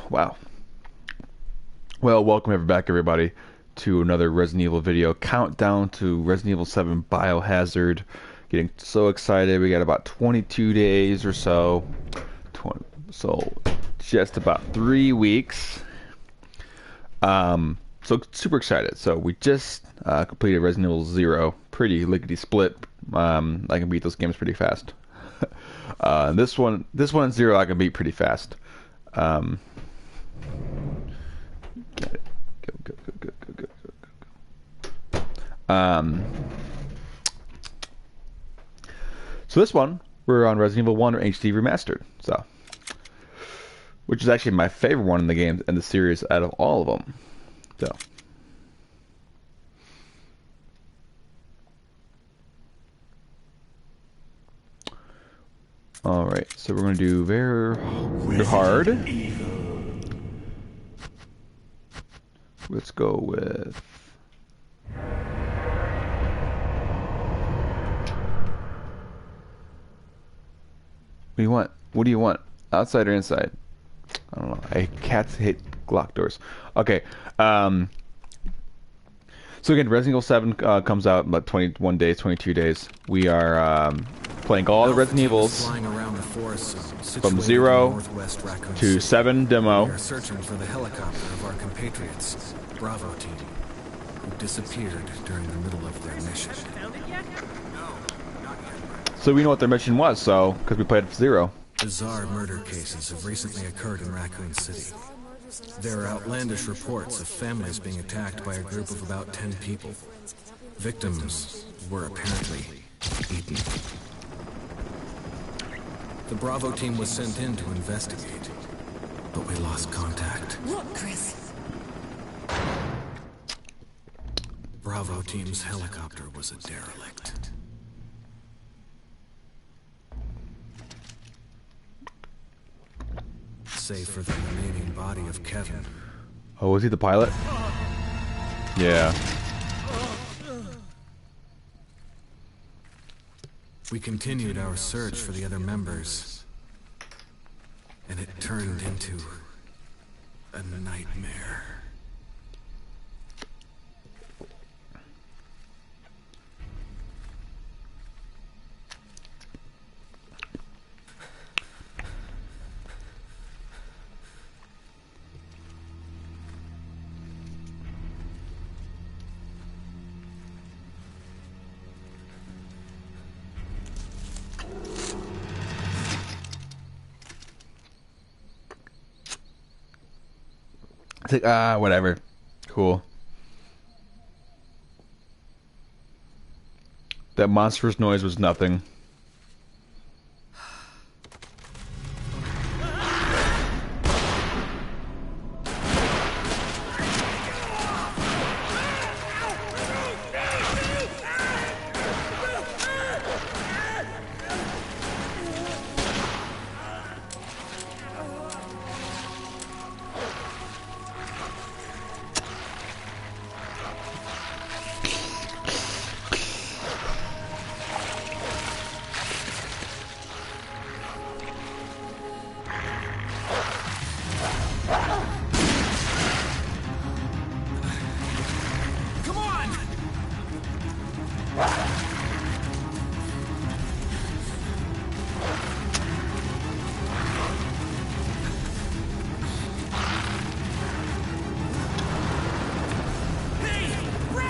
Wow. Well, welcome back, everybody, to another Resident Evil video. Countdown to Resident Evil 7 Biohazard. Getting so excited. We got about 22 days or so. 20, just about 3 weeks. So super excited. So we just completed Resident Evil 0. Pretty lickety split. I can beat those games pretty fast. This one 0 I can beat pretty fast. Get it. Go. So this one, we're on Resident Evil 1 or HD Remastered. So, which is actually my favorite one in the game and the series out of all of them. So. Alright, so we're going to do very hard. Let's go with... What do you want? What do you want? Outside or inside? I don't know. Cats hate locked doors. Okay. So again, Resident Evil 7 comes out in about 21 days, 22 days. We are playing all the Resident Evils from 0 to 7 demo. We are searching for the helicopter of our compatriots, Bravo team, who disappeared during the middle of their mission. So we know what their mission was, so because we played 0. Bizarre murder cases have recently occurred in Raccoon City. There are outlandish reports of families being attacked by a group of about 10 people. Victims were apparently eaten. The Bravo team was sent in to investigate, but we lost contact. Look, Chris. Bravo team's helicopter was a derelict. Save for the remaining body of Kevin. Oh, was he the pilot? Yeah. We continued our search for the other members, and it turned into a nightmare. It's like, whatever. Cool. That monstrous noise was nothing.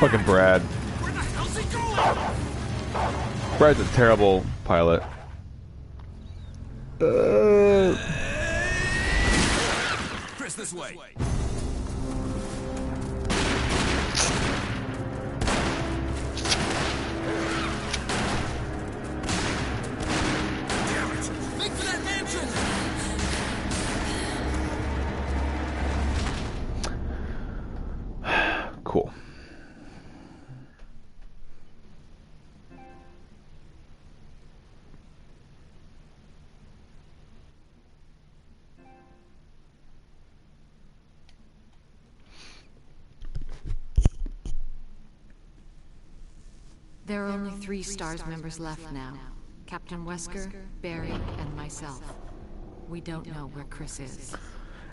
Fucking Brad. Where the hell's he going? Brad's a terrible pilot. Chris, this way. Damn it! Make for that mansion! Cool. There are only 3 STARS members left now. Captain Wesker, Barry, and myself. We don't know where Chris is.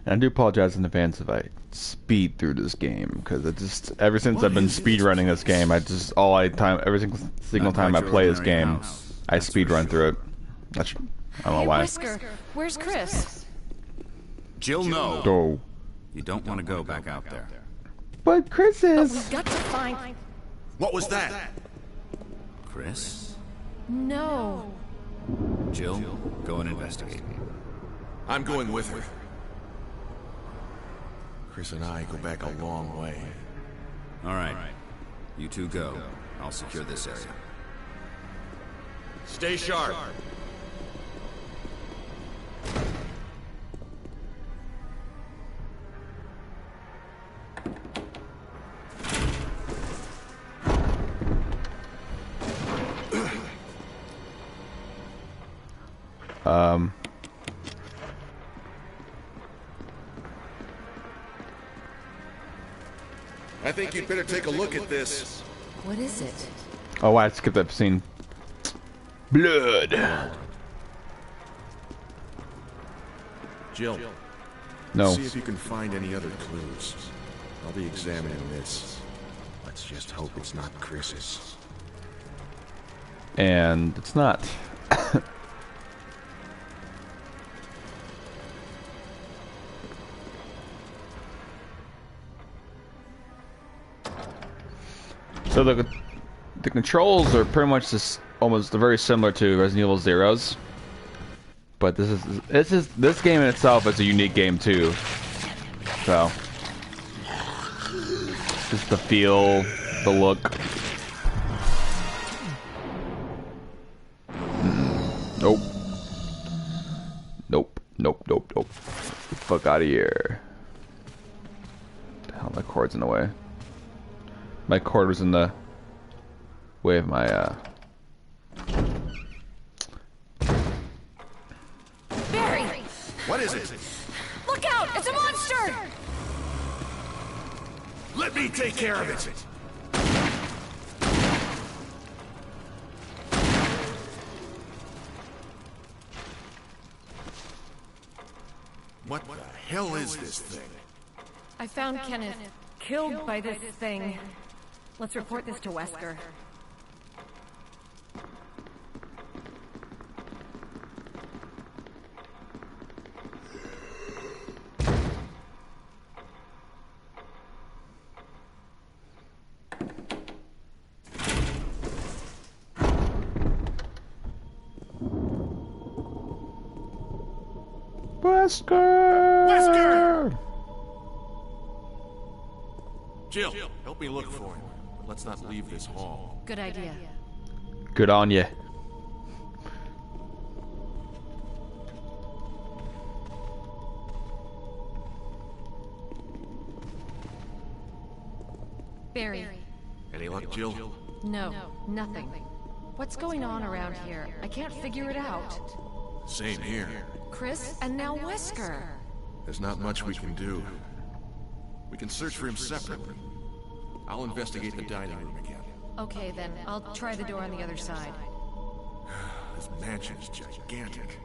And I do apologize in advance if I speed through this game, because it just ever since I've been speed running this game, every single time I play this game, I speed run through it. I don't know why. Wesker, where's Chris? Jill, no. Oh. You don't want to go back out there. But Chris is. We've got to find... What was that? Chris? No. Jill, go and investigate. I'm going with her. Chris and I go back a long way. All right. You two go. I'll secure this area. Stay sharp. I think you'd better take a look at this. What is it? Oh, I skipped that scene. Blood. Jill. No. See if you can find any other clues. I'll be examining this. Let's just hope it's not Chris's. And it's not. So the controls are pretty much just almost very similar to Resident Evil Zero's, but this game in itself is a unique game too. So just the feel, the look. Nope. Nope. Nope. Nope. Nope. Get the fuck out of here. What the hell, my cord's in the way. My cord was in the way of my, Barry! What is it? Look out! It's a monster! Let me take care of it. What the hell is this thing? I found Kenneth killed by this thing. Let's report this to Wesker. Wesker! Wesker! Jill, help me look for him. Let's not leave this hall. Good idea. Good on ya. Barry. Any luck, Jill? No, nothing. What's going on around here? I can't figure it out. Same here. Chris and now Wesker. There's not much we can do. We can search for him separately. I'll investigate the dining room again. Okay then, I'll try the door on the other side. This mansion is gigantic.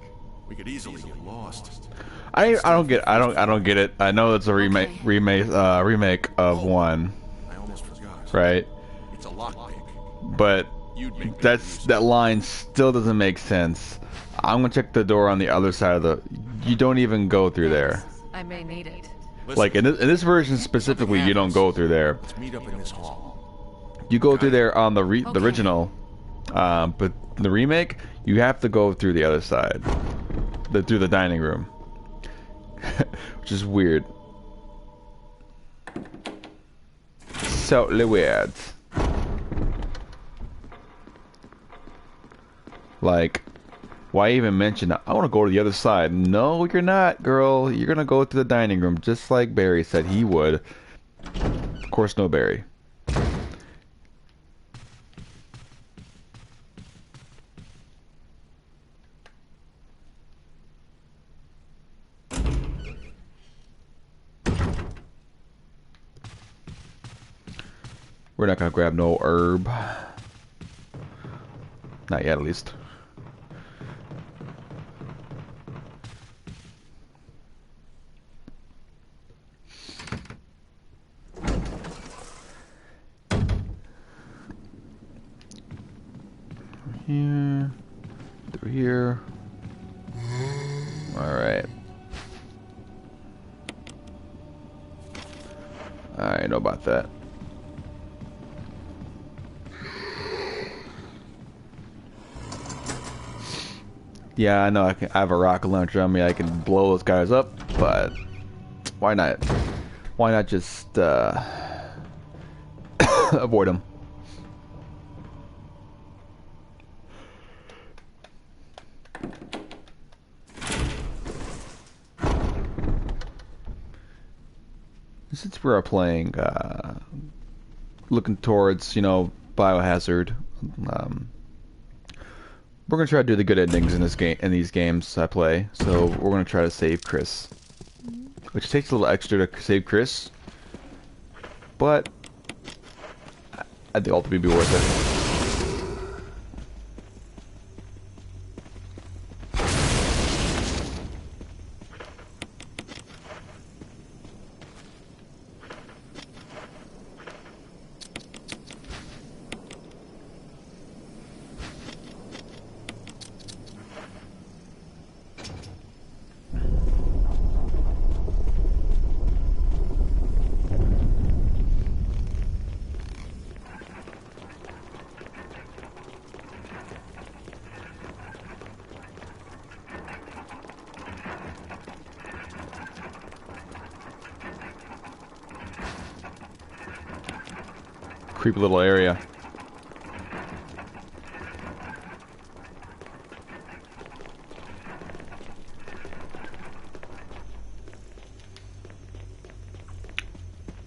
We could easily get lost. I don't get it. I know it's a remake of one, I almost forgot. right? It's a lockpick. But You'd make that line still doesn't make sense. I'm gonna check the door on the other side of the. You don't even go through there. I may need it. Listen, Like in this version specifically, you don't go through there. let's meet up in this hall. You go through there on the original, but the remake, you have to go through the other side, through the dining room, which is weird. So weird. Like, why even mention that? I want to go to the other side. No, you're not, girl. You're gonna go to the dining room, just like Barry said he would. Of course, no Barry. We're not gonna grab no herb. Not yet, at least. here. Through here. Alright. I know about that. Yeah, I know I have a rocket launcher on me. I can blow those guys up, but why not? Why not just avoid them? Since we're playing, looking towards, you know, Biohazard, we're gonna try to do the good endings in this game, in these games I play. So we're gonna try to save Chris, which takes a little extra to save Chris, but I think ultimately be worth it. Creepy little area.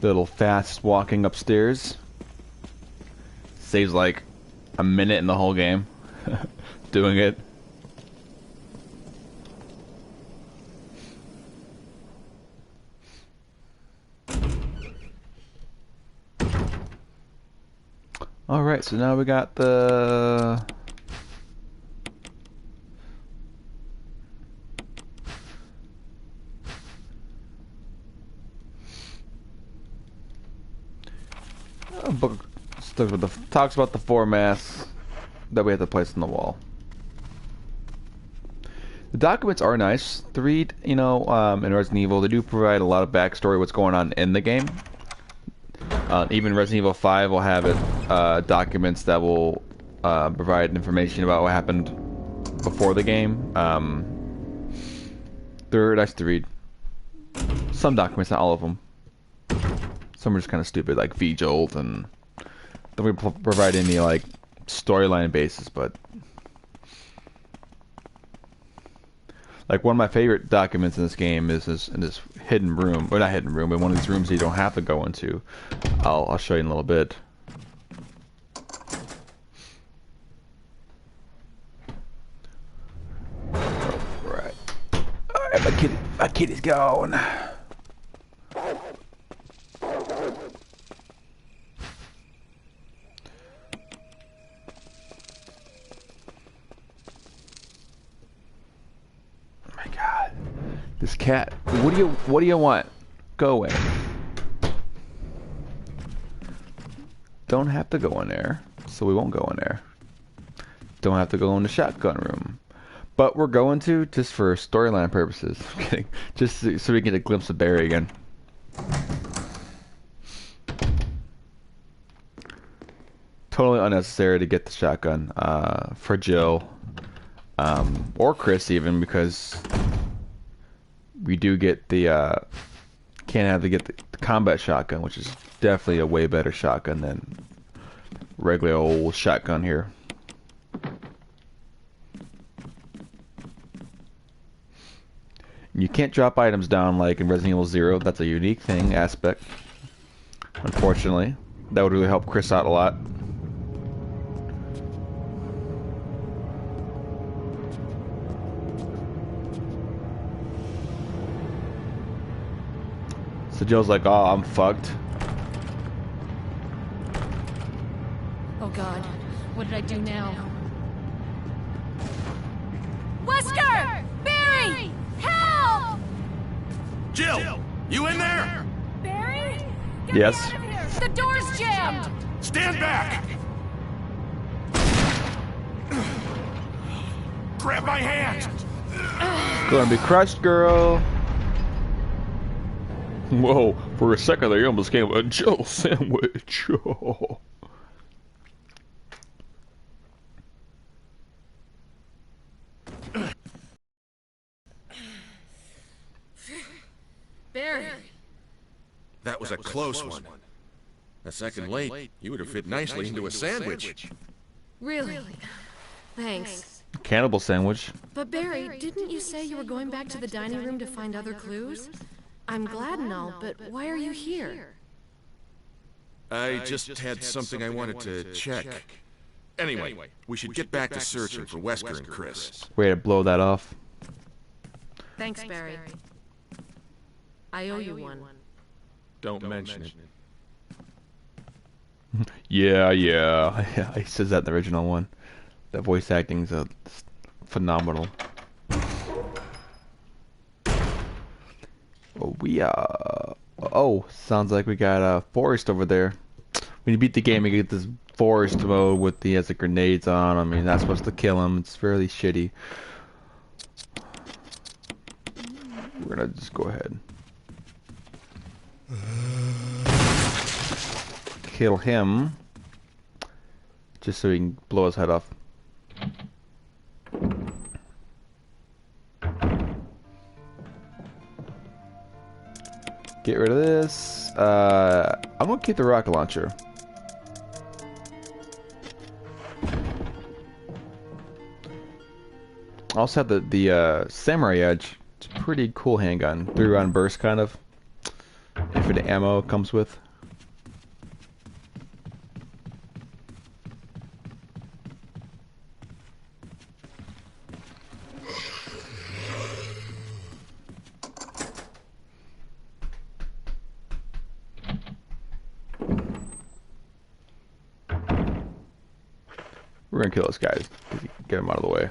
Little fast walking upstairs. Saves like a minute in the whole game doing it. Alright, so now we got the... a book talks about the 4 masks that we have to place on the wall. The documents are nice to read, you know, in Resident Evil. They do provide a lot of backstory, what's going on in the game. Even Resident Evil 5 will have it, documents that will provide information about what happened before the game. They're nice to read. Some documents, not all of them. Some are just kind of stupid, like V-Jolt, and don't really provide any like storyline basis. But like one of my favorite documents in this game is in this hidden room, or not hidden room, but one of these rooms that you don't have to go into. I'll show you in a little bit. Alright, my kitty's gone. This cat. What do you want? Go away. Don't have to go in there, so we won't go in there. Don't have to go in the shotgun room, but we're going to just for storyline purposes. I'm kidding. Just so we can get a glimpse of Barry again. Totally unnecessary to get the shotgun for Jill or Chris even, because we do get the can't have to get the combat shotgun, which is definitely a way better shotgun than regular old shotgun here. You can't drop items down like in Resident Evil 0. That's a unique aspect. Unfortunately, that would really help Chris out a lot. So Joe's like, oh, I'm fucked. Oh God, what did I do now? Wesker! Barry! Help! Jill, you in there? Barry? Get Yes. me out of here! The door's jammed! Stand back! grab my hand! Gonna be crushed, girl. Whoa, for a second there, you almost came with a Jill sandwich. Barry. That was a close one. A second late, you would have fit nicely into a sandwich. Really? Thanks. Cannibal sandwich. But Barry, didn't you say you were going back to the dining room to find other clues? I'm glad and all, but why are you here? I just had something I wanted to check. Anyway, we should get back to searching for Wesker and Chris. Way to blow that off. Thanks, Barry. I owe you one. Don't mention it. Yeah. He says that in the original one. The voice acting's phenomenal. Oh, sounds like we got a forest over there. When you beat the game, you get this forest mode with he has the grenades on. I mean, that's supposed to kill him. It's fairly shitty. We're gonna just go ahead. Kill him. Just so we can blow his head off. Get rid of this. I'm gonna keep the rocket launcher. I also have the Samurai Edge. It's a pretty cool handgun. 3-round burst kind of. Infinite ammo comes with. We're gonna kill this guy. Get him out of the way.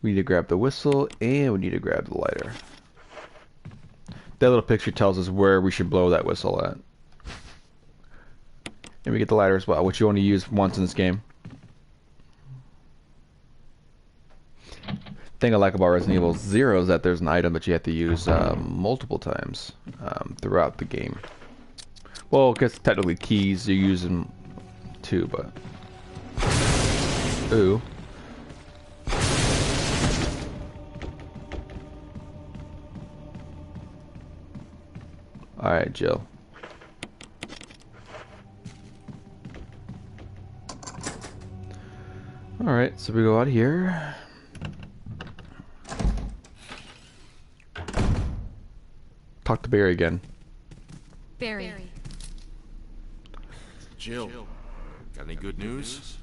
We need to grab the whistle and we need to grab the lighter. That little picture tells us where we should blow that whistle at. And we get the lighter as well, which you only use once in this game. Thing I like about Resident Evil 0 is that there's an item that you have to use multiple times throughout the game. Well, I guess technically keys you use them too, but ooh. All right, Jill. All right, so we go out here. Talk to Barry again. Barry. Jill, got any good news?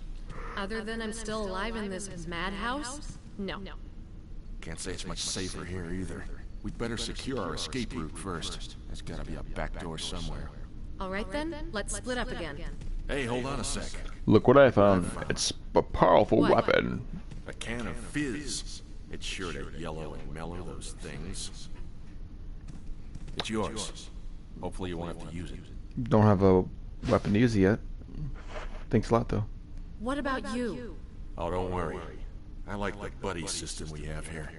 Other than I'm still alive in this madhouse? No. Can't say it's much safer here either. We'd better secure our escape route first. There's gotta be a back door somewhere. Alright then, let's split up again. Hey, hold on a sec. Look what I found. It's a powerful weapon. A can of fizz. It's sure to yellow and mellow those things. It's yours. Hopefully you won't have to use it. Don't have a weapon to use yet. Thanks a lot, though. What about you? Oh, don't worry. I like the buddy system we have here.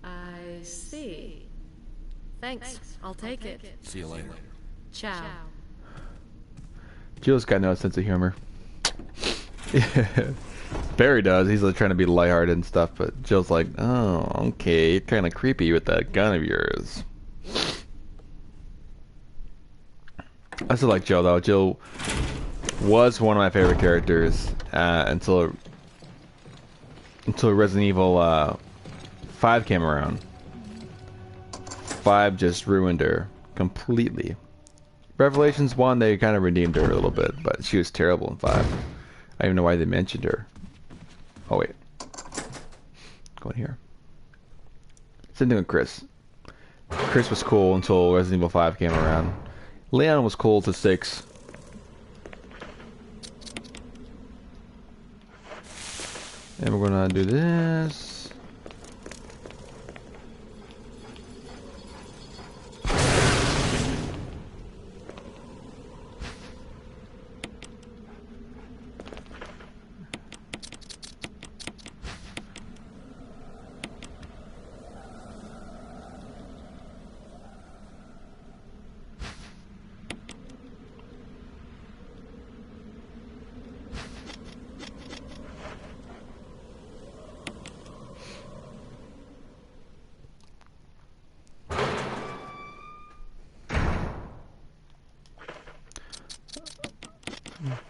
I see. Thanks, I'll take it. See you later. Ciao. Jill's got no sense of humor. Barry does. He's like trying to be lighthearted and stuff, but Jill's like, oh, okay, you're kind of creepy with that gun of yours. I still like Jill though. Jill was one of my favorite characters until Resident Evil 5 came around. 5 just ruined her completely. Revelations 1, they kind of redeemed her a little bit, but she was terrible in 5. I don't even know why they mentioned her. Oh wait, go in here. Same thing with Chris. Chris was cool until Resident Evil 5 came around. Leon was cool to 6. And we're gonna do this.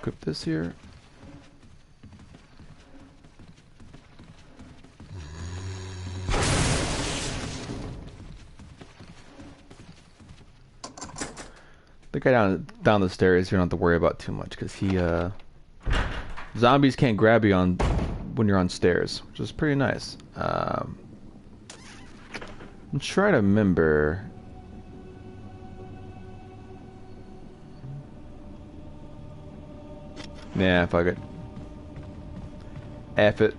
Equip this here. The guy down the stairs you don't have to worry about too much because he zombies can't grab you on when you're on stairs, which is pretty nice. I'm trying to remember. Nah, fuck it. F it.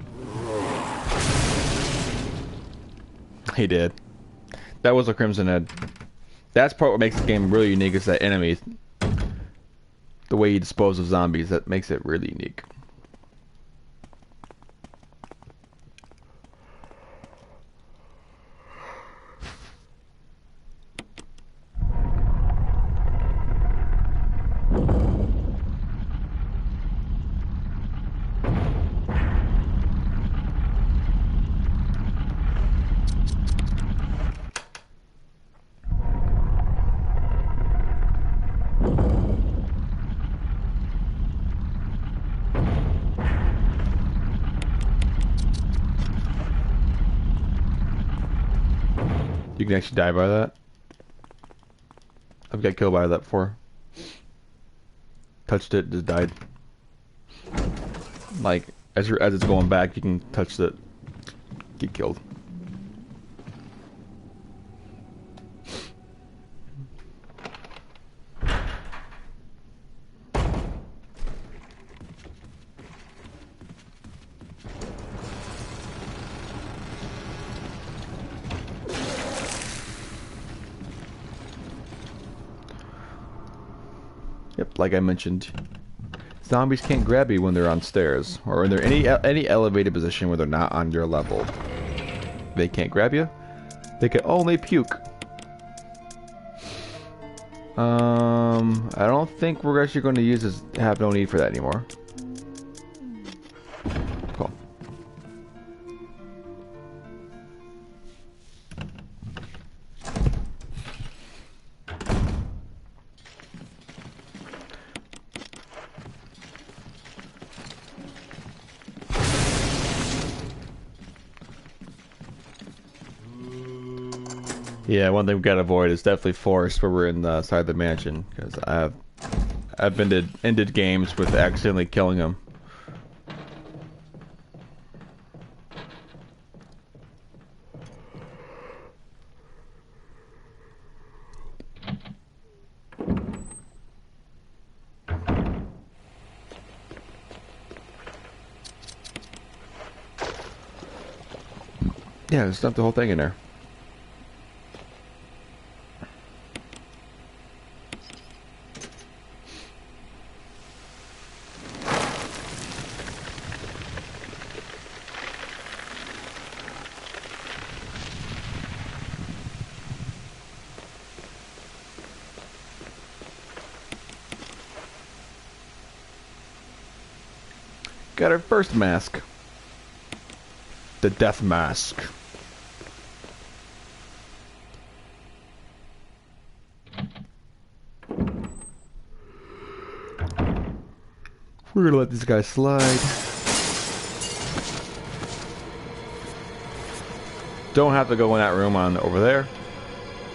He did. That was a Crimson Head. That's part what makes the game really unique is that enemy. The way you dispose of zombies, that makes it really unique. You can actually die by that. I've got killed by that before. Touched it, just died. Like as it's going back, you can touch it, get killed. Yep, like I mentioned, zombies can't grab you when they're on stairs or when they're any elevated position where they're not on your level. They can't grab you. They can only puke. I don't think we're actually going to use this. Have no need for that anymore. Cool. Yeah, one thing we gotta avoid is definitely forest where we're inside the mansion, because I've been to ended games with accidentally killing them. Yeah, just dump the whole thing in there. Got our first mask. The death mask. We're gonna let this guy slide. Don't have to go in that room on over there.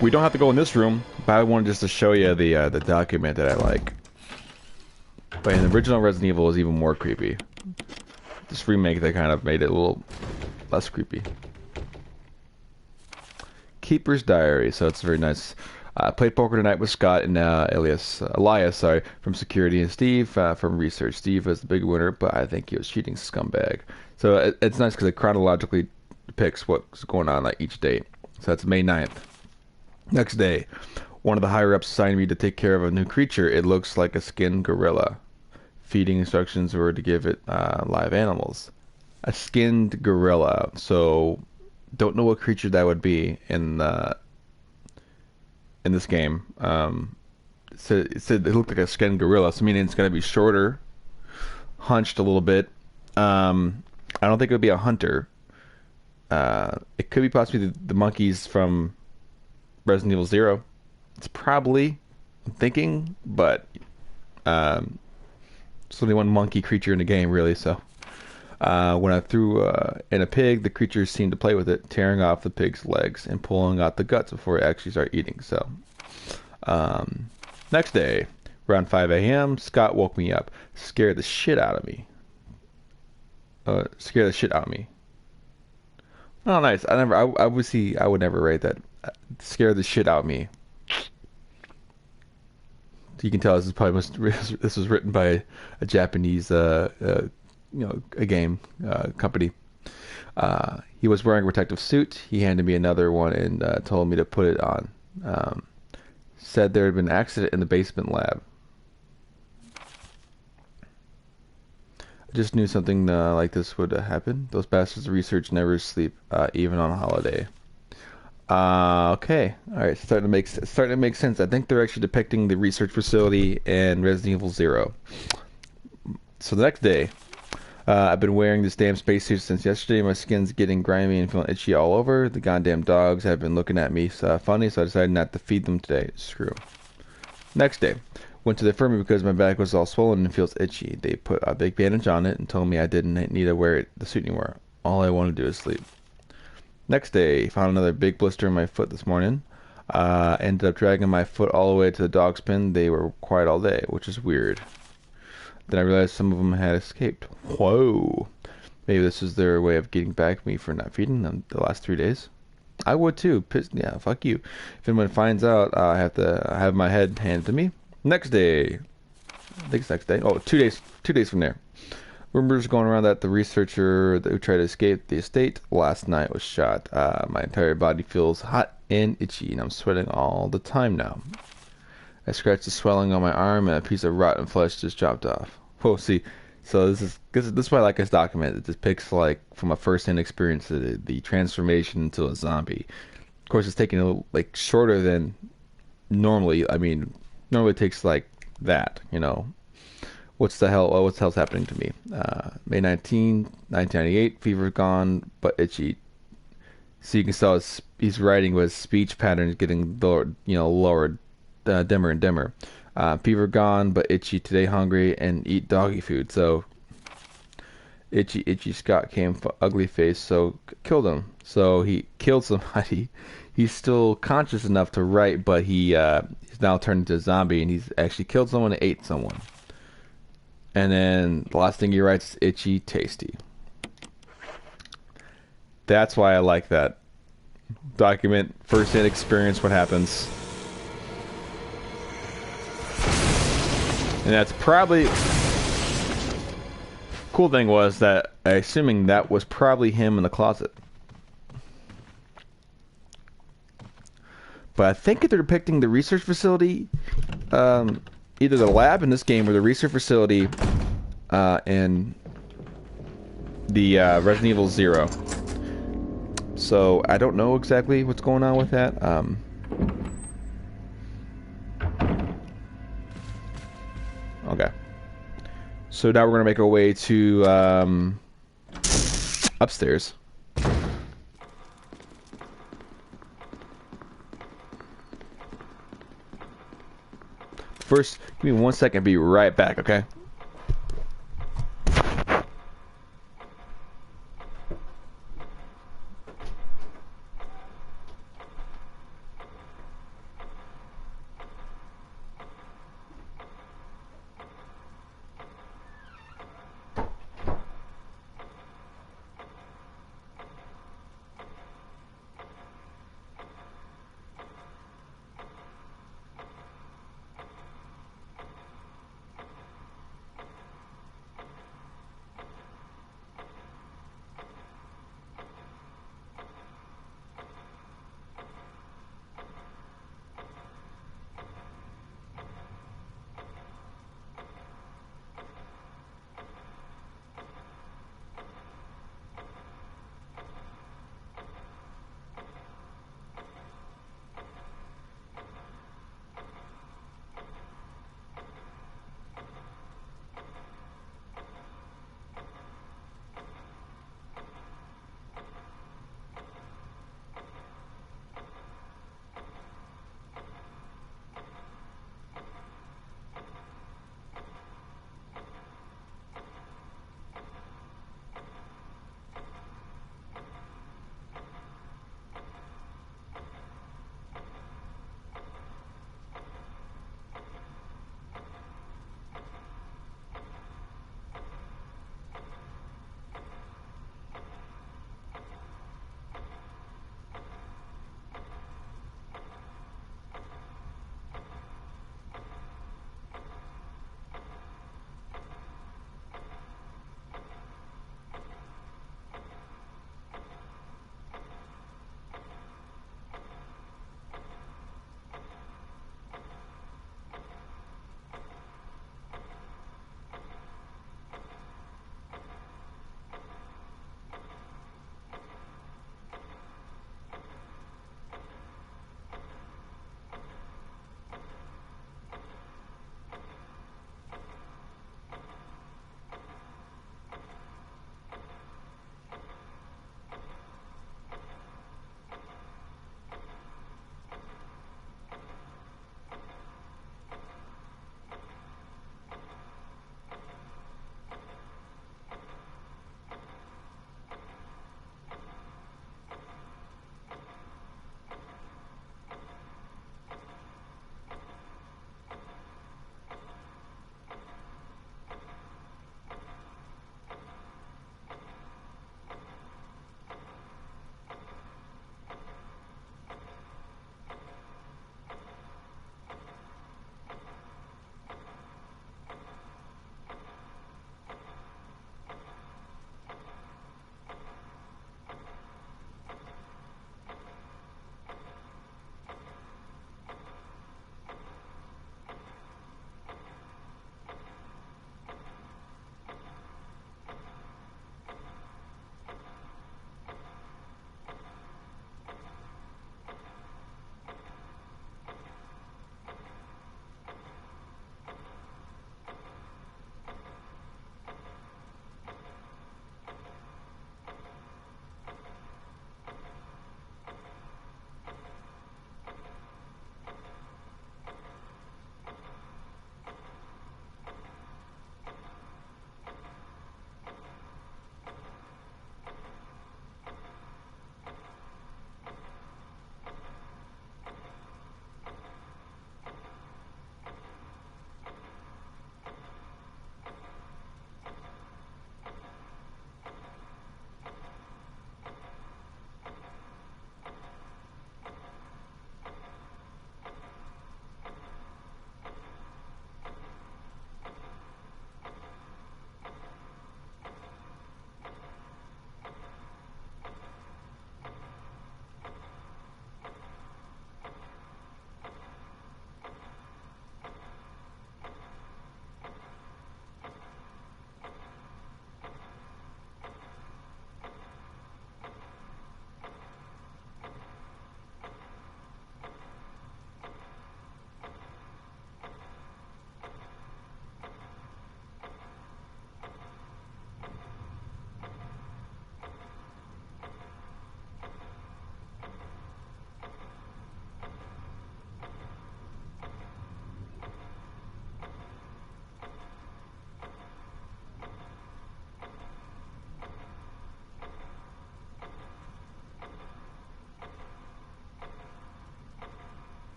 We don't have to go in this room, but I wanted just to show you the document that I like. But in the original Resident Evil was even more creepy. This remake, they kind of made it a little less creepy. Keeper's Diary, so it's very nice. Played poker tonight with Scott and Elias from Security, and Steve from Research. Steve was the big winner, but I think he was cheating scumbag. So it's nice because it chronologically depicts what's going on like each date. So that's May 9th. Next day, one of the higher-ups assigned me to take care of a new creature. It looks like a skinned gorilla. Feeding instructions were to give it live animals. A skinned gorilla. So, don't know what creature that would be in this game. It said it looked like a skinned gorilla, so meaning it's going to be shorter, hunched a little bit. I don't think it would be a hunter. It could be possibly the monkeys from Resident Evil 0. It's probably, I'm thinking, but It's only one monkey creature in the game, really. So when I threw in a pig, the creatures seemed to play with it, tearing off the pig's legs and pulling out the guts before it actually started eating. So next day, around 5 a.m., Scott woke me up, scared the shit out of me. Oh, nice. I would never rate that. Scared the shit out of me. You can tell this is probably this was written by a Japanese, a game company. He was wearing a protective suit. He handed me another one and told me to put it on. Said there had been an accident in the basement lab. I just knew something like this would happen. Those bastards of research never sleep, even on a holiday. Okay. All right. Starting to make sense. I think they're actually depicting the research facility in Resident Evil 0. So the next day, I've been wearing this damn spacesuit since yesterday. My skin's getting grimy and feeling itchy all over. The goddamn dogs have been looking at me funny, so I decided not to feed them today. Screw. Next day, went to the infirmary because my back was all swollen and feels itchy. They put a big bandage on it and told me I didn't need to wear the suit anymore. All I want to do is sleep. Next day, found another big blister in my foot this morning. Ended up dragging my foot all the way to the dog's pen. They were quiet all day, which is weird. Then I realized some of them had escaped. Whoa. Maybe this is their way of getting back at me for not feeding them the last 3 days. I would too. Yeah, fuck you. If anyone finds out, I have to have my head handed to me. Next day. I think it's next day. Oh, 2 days. 2 days from there. Rumors going around that the researcher who tried to escape the estate last night was shot. My entire body feels hot and itchy, and I'm sweating all the time now. I scratched the swelling on my arm, and a piece of rotten flesh just dropped off. Whoa, see, so this is why I like this document. It depicts, like, from a first-hand experience, the transformation into a zombie. Of course, it's taking a little, like, shorter than normally. I mean, normally it takes like that, you know. What the hell's happening to me? May 19, 1998, fever gone, but itchy. So you can tell he's writing with speech patterns getting lowered, dimmer and dimmer. Fever gone, but itchy. Today hungry and eat doggy food. So itchy Scott came ugly face, so killed him. So he killed somebody. He's still conscious enough to write, but he's now turned into a zombie, and he's actually killed someone and ate someone. And then the last thing he writes is itchy, tasty. That's why I like that. Document first-hand experience what happens. And that's probably... Cool thing was that, assuming that was probably him in the closet. But I think if they're depicting the research facility, either the lab in this game or the research facility in the Resident Evil 0. So I don't know exactly what's going on with that. Okay. So now we're going to make our way to upstairs. First, give me 1 second, be right back, okay?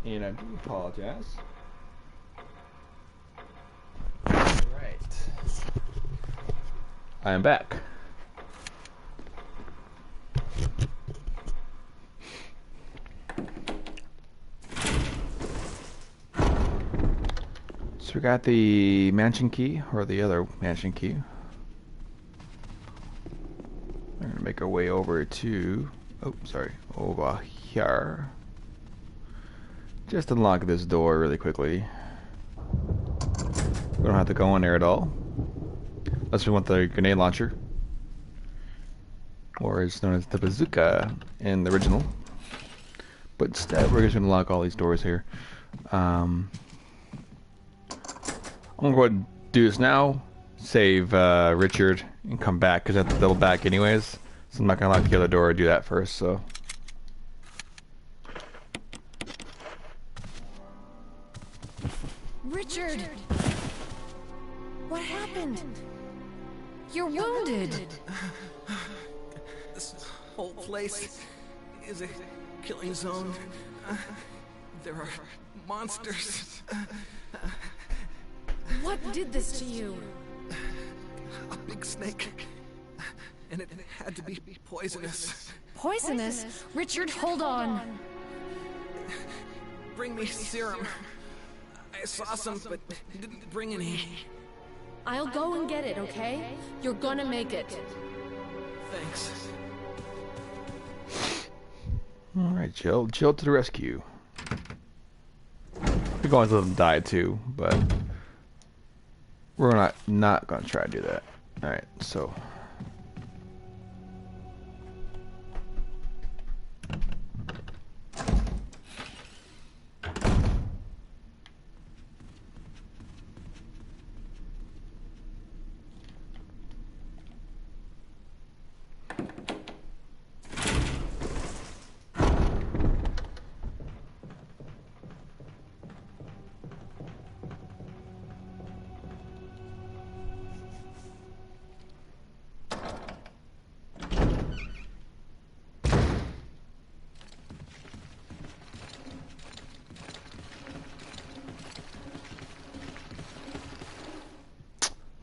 And I do apologize. Alright. I am back. So we got the mansion key, or the other mansion key. We're gonna make our way over to, oh, sorry, over here. Just unlock this door really quickly. We don't have to go in there at all. Unless we want the grenade launcher. Or it's known as the bazooka in the original. But instead, we're just gonna unlock all these doors here. I'm gonna go ahead and do this now. Save Richard and come back, because I have to double back anyways. So I'm not gonna lock the other door or do that first, so. Richard! What happened? You're wounded. This whole place is a killing zone. There are monsters. What did this to you? A big snake. And it had to be poisonous. Poisonous? Richard, hold on. Bring me serum. I saw some, but didn't bring any. I'll go and get it, okay? You're gonna make it. Thanks. Alright, Jill to the rescue. We're going to let them die too, but we're not gonna try to do that. Alright, so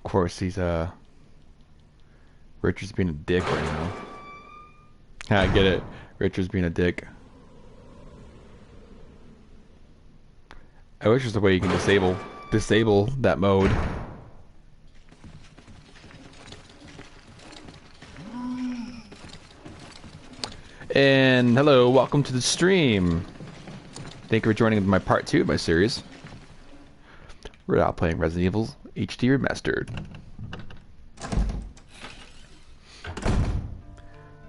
of course he's Richard's being a dick right now. I get it. Richard's being a dick. I wish there's a way you can disable that mode. And hello, welcome to the stream. Thank you for joining my part 2 of my series. We're now playing Resident Evil HD Remastered.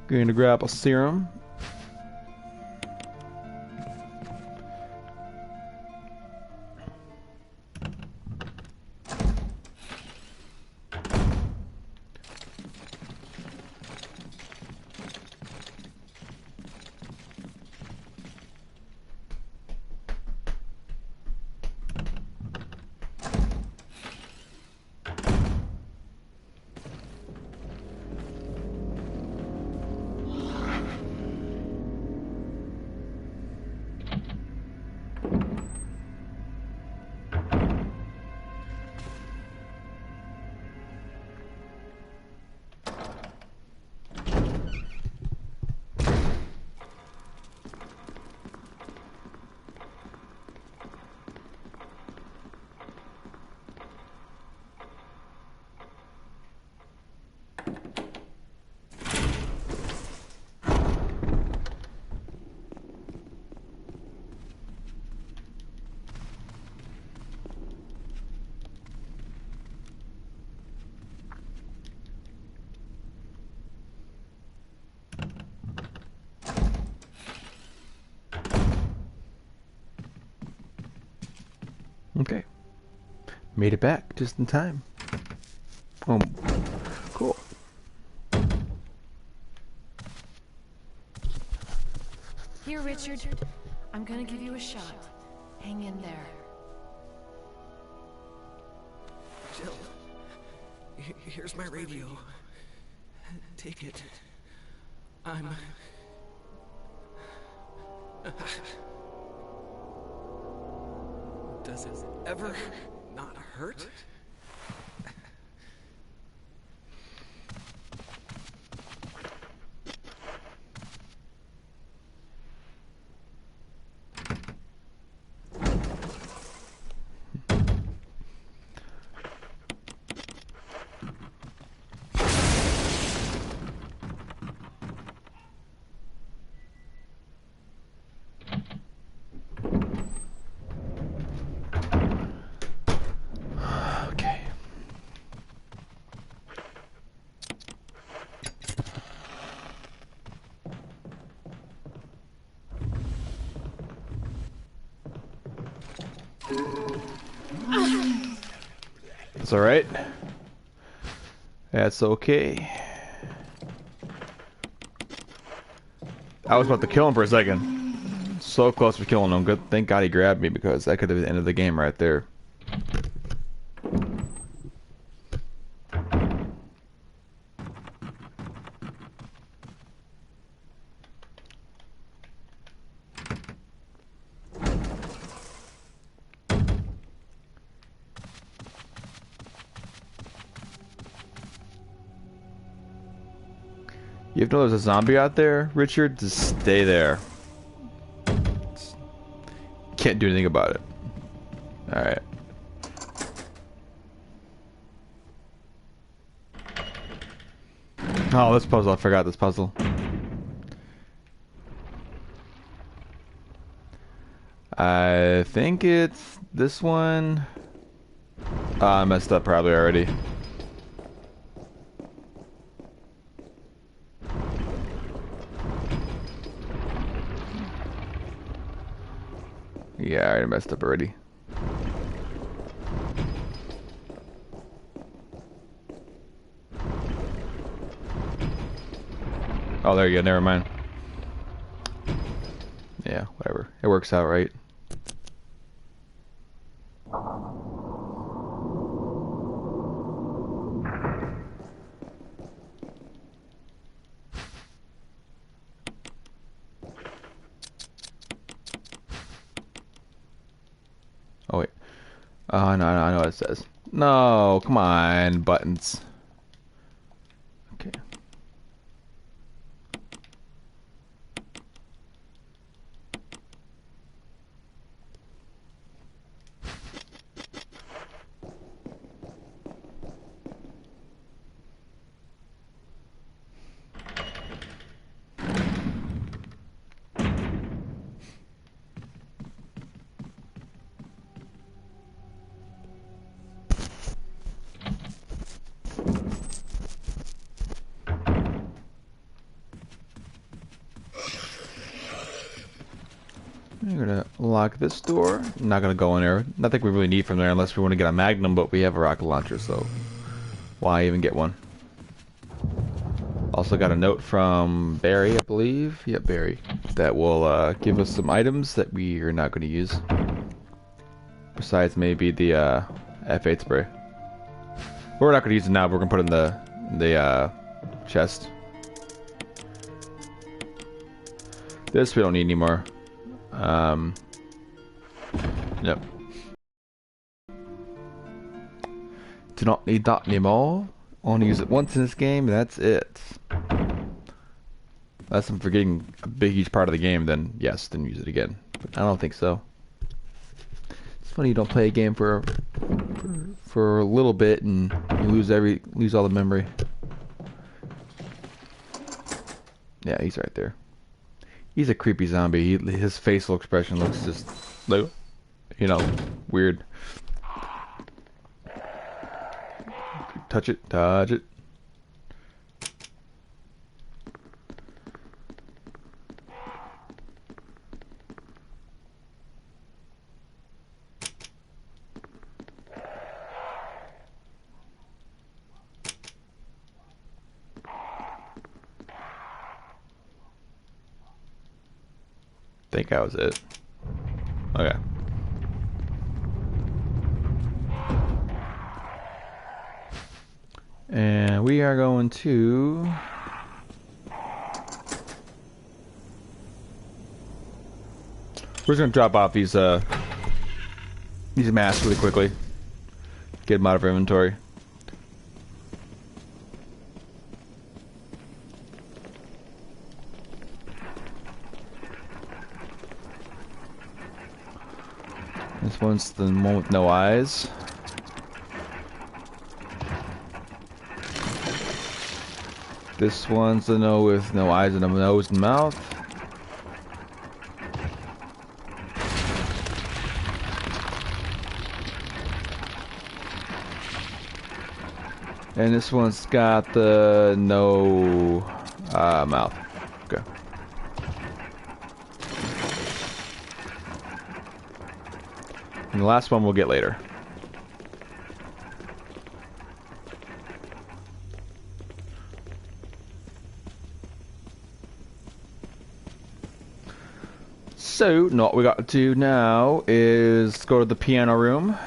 Going to grab a serum. Okay. Made it back just in time. Oh, cool. Here, Richard. I'm gonna give you a shot. Hang in there. Jill, here's my radio. Take it. I'm... Does it ever not hurt? Okay. It's alright. That's okay. I was about to kill him for a second. So close to killing him. Good. Thank God he grabbed me, because that could have been the end of the game right there. You have to know there's a zombie out there, Richard. Just stay there. Can't do anything about it. Alright. Oh, this puzzle. I forgot this puzzle. I think it's this one. I messed up probably already. Yeah, I already messed up already. Oh, there you go. Never mind. Yeah, whatever. It works out, right? Oh, wait. Oh, no, I know what it says. No, come on, buttons. Okay. I'm gonna lock this door. I'm not gonna go in there. Nothing we really need from there unless we want to get a magnum, but we have a rocket launcher, so why even get one? Also got a note from Barry, I believe. Yep, Barry. That will give us some items that we are not going to use. Besides maybe the F8 spray. We're not going to use it now, but we're going to put it in the chest. This we don't need anymore. Yep. Do not need that anymore. Only use it once in this game, that's it. Unless I'm forgetting a big huge part of the game, then yes, then use it again. But I don't think so. It's funny you don't play a game for a little bit and you lose all the memory. Yeah, he's right there. He's a creepy zombie. His facial expression looks just, you know, weird. Touch it, touch it. I think that was it. Okay. And we are going to... We're just going to drop off these these masks really quickly. Get them out of our inventory. This one's the one with no eyes. This one's the no with no eyes and a nose and mouth. And this one's got the no mouth. Okay. And the last one we'll get later. So, no, what we got to do now is go to the piano room.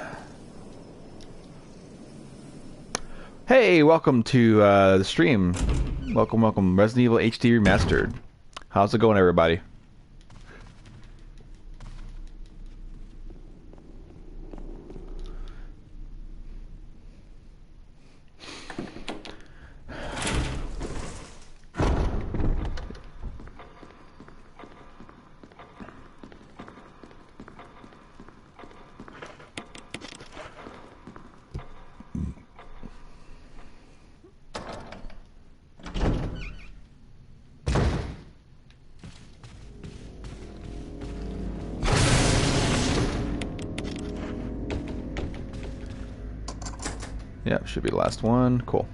Hey, welcome to the stream. Welcome, Resident Evil HD Remastered. How's it going, everybody? Yeah, should be the last one. Cool.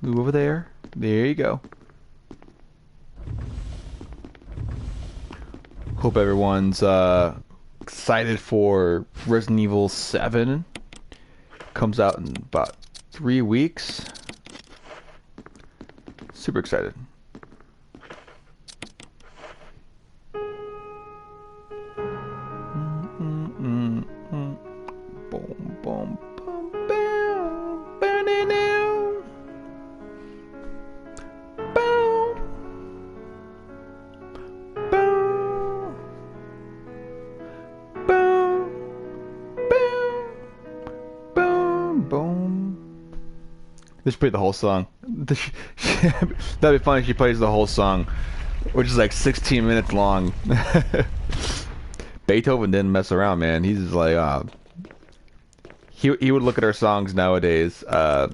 Move over there. There you go. Hope everyone's excited for Resident Evil 7. Comes out in about 3 weeks. Super excited. Just play the whole song. That'd be funny if she plays the whole song, which is like 16 minutes long. Beethoven didn't mess around, man. He's just like, he would look at our songs nowadays. Oh,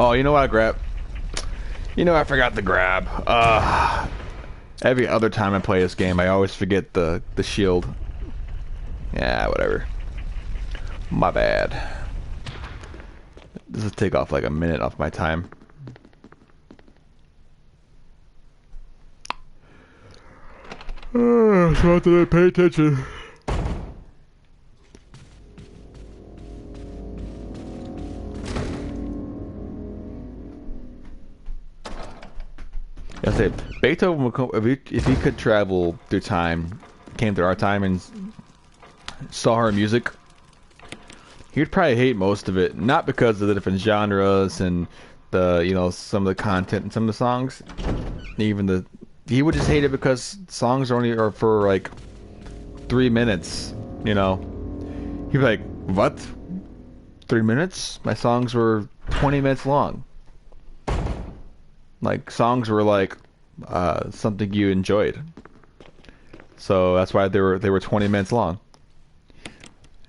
you know what I grabbed? You know I forgot to grab. Every other time I play this game, I always forget the shield. Yeah, whatever. My bad. This will take off like a minute off my time. So I have to pay attention. I say Beethoven would come, if he could travel through time, came through our time and saw our music. He'd probably hate most of it, not because of the different genres and the some of the content and some of the songs. He would just hate it because songs are for like 3 minutes. He'd be like, "What? 3 minutes? My songs were 20 minutes long." Like songs were like something you enjoyed, so that's why they were 20 minutes long.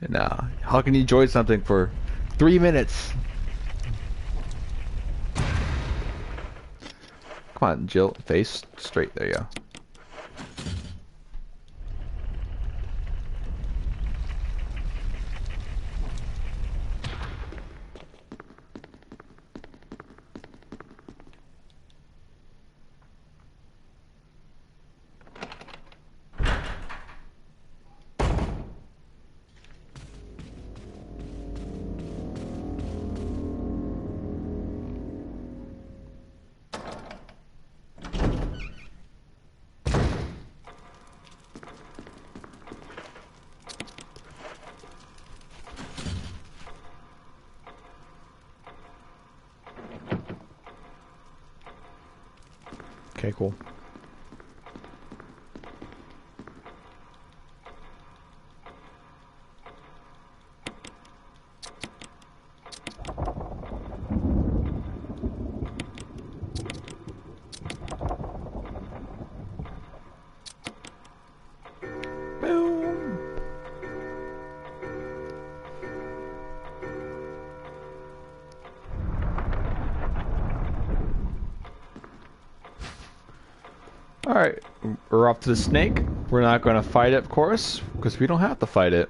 And how can you enjoy something for 3 minutes? Come on, Jill, face straight. There you go. Okay, cool. Boom. Alright, we're off to the snake. We're not going to fight it, of course, because we don't have to fight it.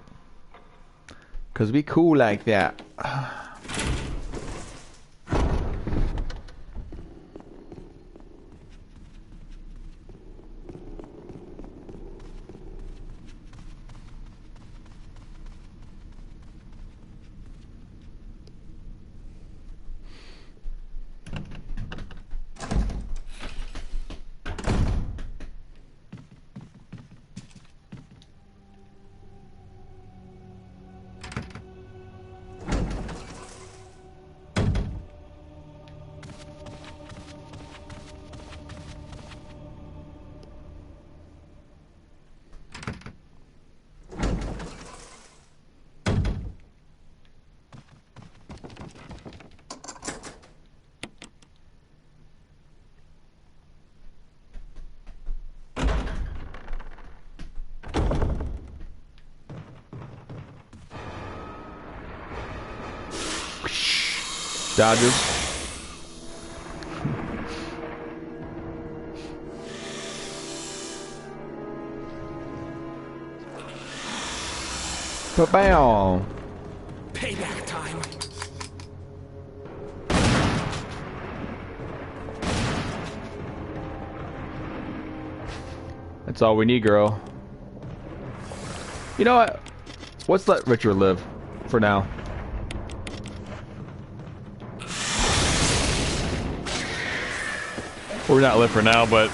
Because we cool like that. Dodges. Ba-bam. Payback time. That's all we need, girl. You know what? Let's let Richard live for now. Or not live for now, but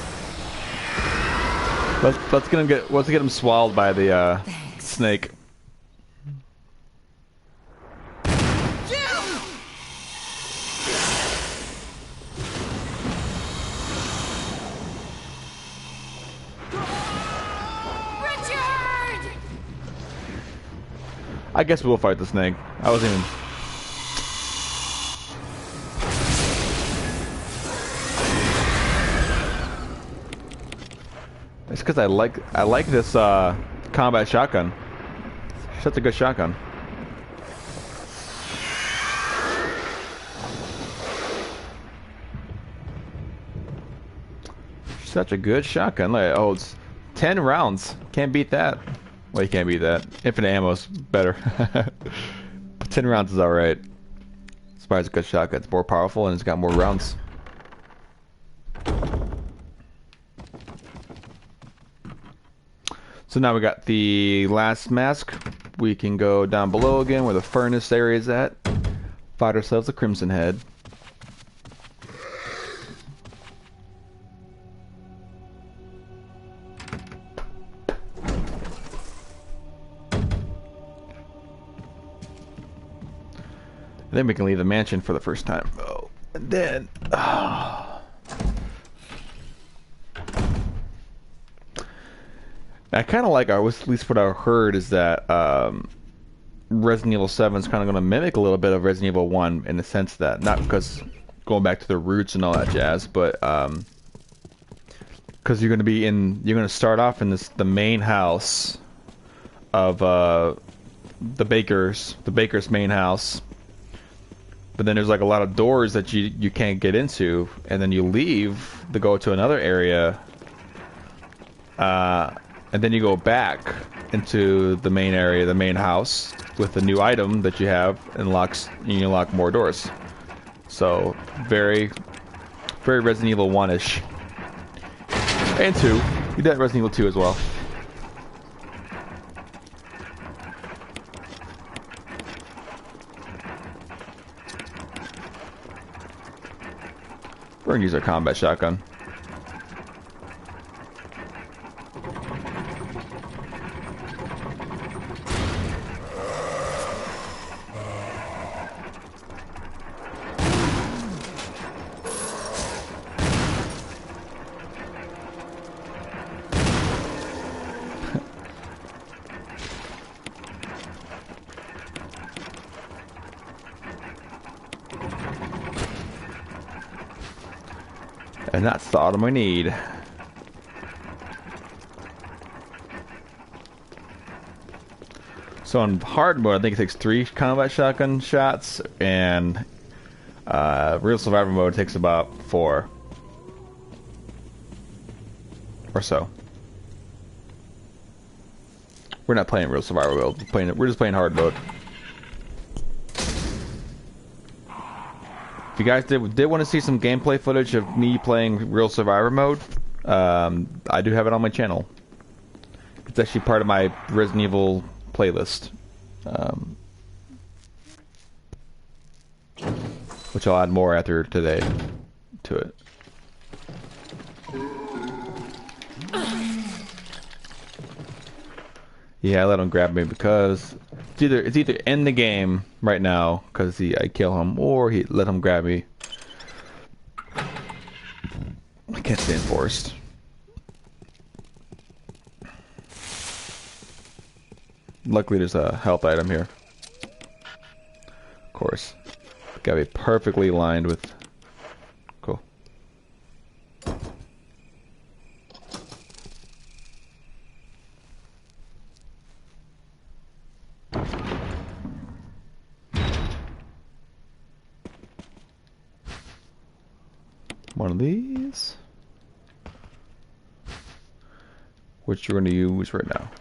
let's get him swallowed by the snake. Richard! I guess we'll fight the snake. I wasn't even. It's because I like this combat shotgun. Such a good shotgun. Such a good shotgun. Like, oh, it's 10 rounds. Can't beat that. Well, you can't beat that. Infinite ammo's better. But 10 rounds is alright. As far as a good shotgun, it's more powerful and it's got more rounds. So now we got the last mask. We can go down below again where the furnace area is at. Find ourselves a Crimson Head. And then we can leave the mansion for the first time. Oh, and then... I kind of like, at least what I heard is that Resident Evil 7 is kind of going to mimic a little bit of Resident Evil 1 in the sense that, not because going back to the roots and all that jazz, but because you're going to start off in the main house of the baker's main house, but then there's like a lot of doors that you can't get into, and then you leave to go to another area. And then you go back into the main area, the main house, with the new item that you have, and you unlock more doors. So very, very Resident Evil 1-ish. And 2. You did that Resident Evil 2 as well. We're gonna use our combat shotgun. And that's the item I need. So on hard mode, I think it takes 3 combat shotgun shots, and real survivor mode takes about 4 or so. We're not playing real survivor mode. We're just playing hard mode. If you guys did want to see some gameplay footage of me playing real survivor mode, I do have it on my channel. It's actually part of my Resident Evil playlist, which I'll add more after today to it. Yeah, I let him grab me because it's either end the game right now because I kill him, or he let him grab me. I can't stay enforced. Luckily, there's a health item here. Of course, gotta be perfectly lined with. Cool. One of these, which you're going to use right now.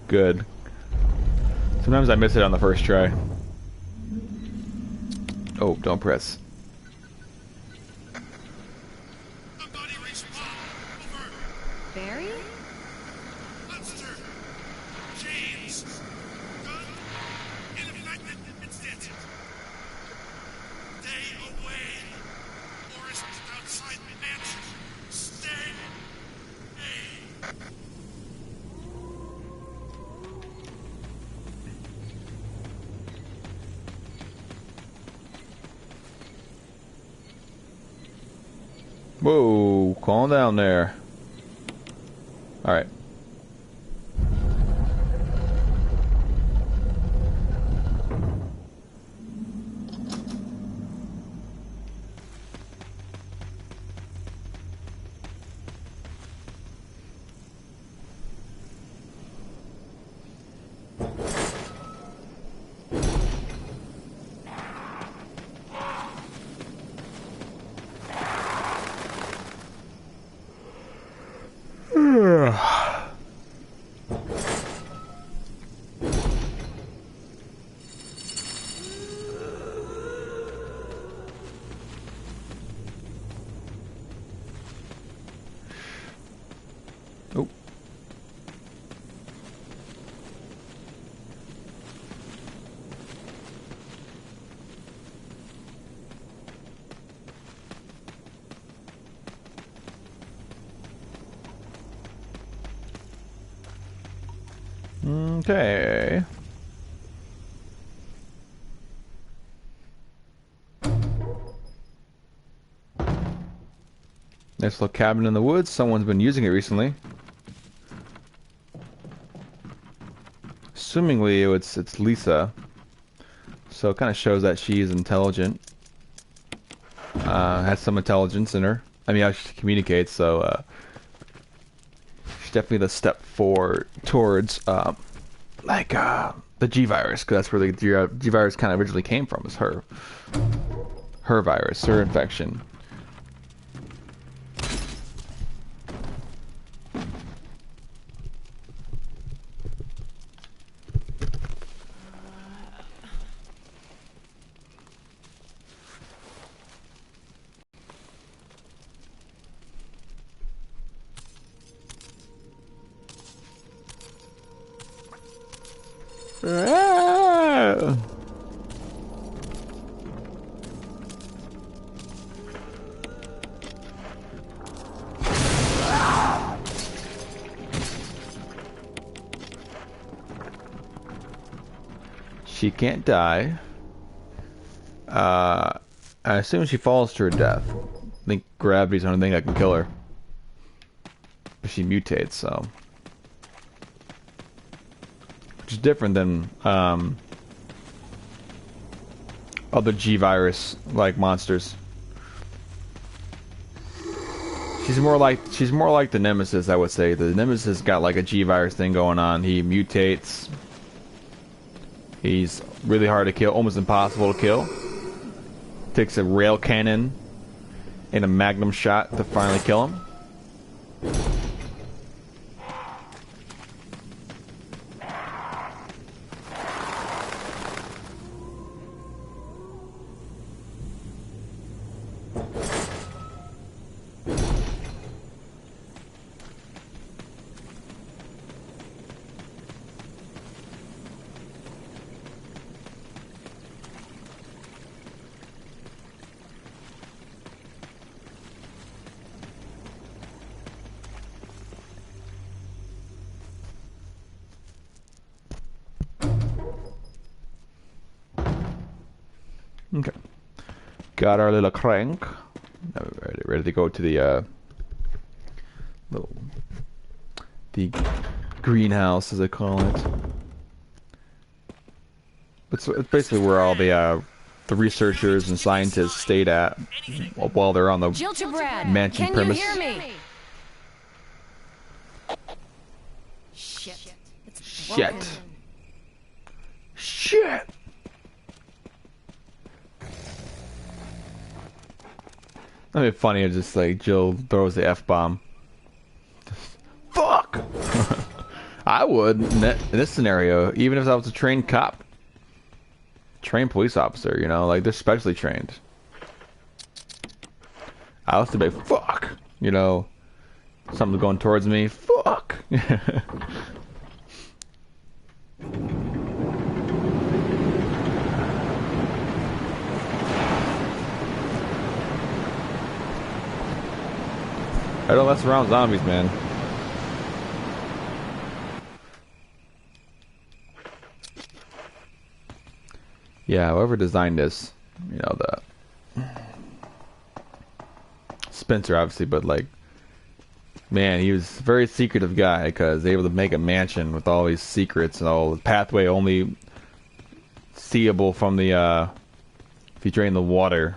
Good. Sometimes I miss it on the first try. Oh, don't press. Barry? Monster! James! Gun! Ineffective! It's dead! Stay away! Forest outside the mansion! Stay! Hey! Whoa, calm down there. Alright. Oh. Okay. Nice little cabin in the woods. Someone's been using it recently. Assumingly, it's Lisa. So it kind of shows that she is intelligent. Has some intelligence in her. I mean, how she communicates, so she's definitely the step forward towards the G virus, because that's where the G virus kind of originally came from. Is her virus, her infection. She can't die. I assume she falls to her death. I think gravity's the only thing that can kill her. But she mutates, so. Which is different than other G-virus like monsters. She's more like the Nemesis, I would say. The Nemesis got like a G-virus thing going on. He mutates. He's really hard to kill, almost impossible to kill. Takes a rail cannon and a magnum shot to finally kill him. Okay. Got our little crank. Now we're ready to go to the the greenhouse, as they call it. It's basically where all the researchers and scientists stayed at while they're on the mansion premise. Can you hear me? Shit. Shit. Shit. That'd be funny if just like Jill throws the F-bomb. Fuck! I would in this scenario, even if I was a trained cop. Trained police officer, you know, like they're specially trained. I was to be fuck! You know, something's going towards me, fuck! I don't mess around with zombies, man. Yeah, whoever designed this, you know, the Spencer, obviously, but like, man, he was a very secretive guy because able to make a mansion with all these secrets and all the pathway only seeable from the if you drain the water.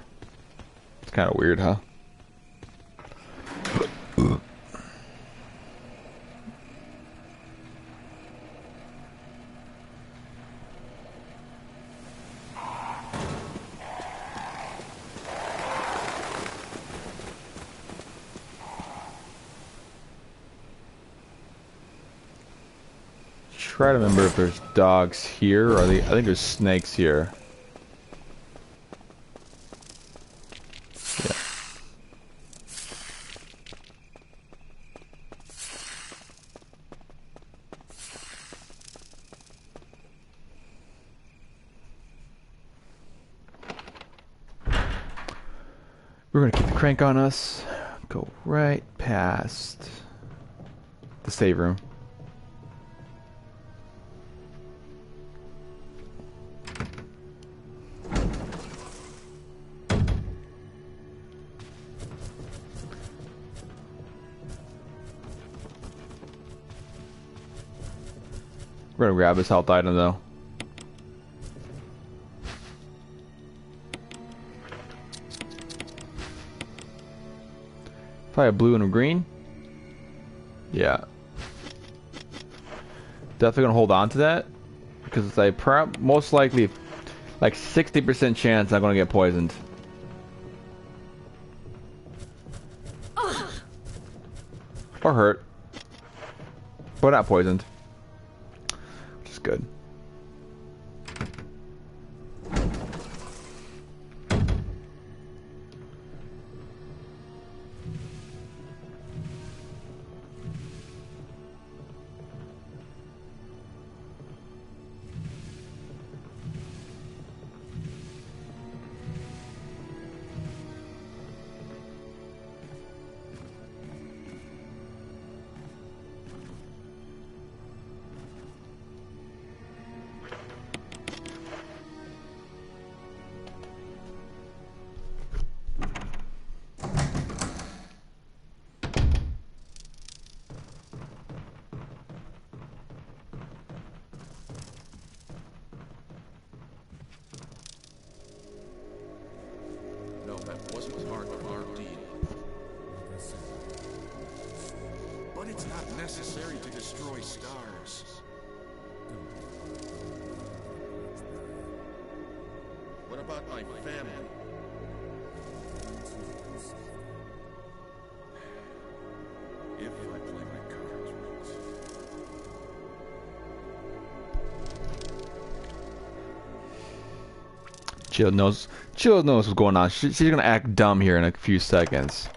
It's kind of weird, huh? Try to remember if there's dogs here or I think there's snakes here. Yeah. We're gonna keep the crank on us. Go right past the save room. We're gonna grab this health item though. Probably a blue and a green. Yeah. Definitely gonna hold on to that because it's like most likely like 60% chance I'm gonna get poisoned. Or hurt. But not poisoned. Which is good. necessary to destroy stars. What about my family? If I play my cards right. Jill knows what's going on. She's gonna act dumb here in a few seconds.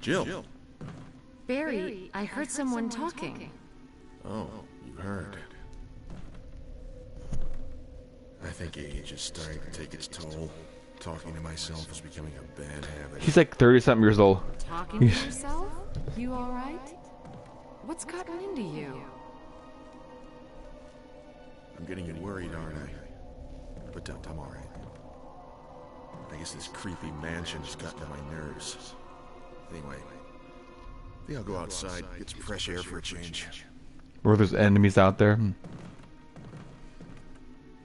Jill. Barry, I heard someone talking. Oh, you heard. I think age is starting to take its toll. Talking to myself is becoming a bad habit. He's like 30-something years old. Talking to yourself? You alright? What's gotten into you? I'm getting worried, aren't I? But I'm alright. I guess this creepy mansion has gotten to my nerves. Anyway, I think I'll go outside, get some fresh air for a change. Or there's enemies out there.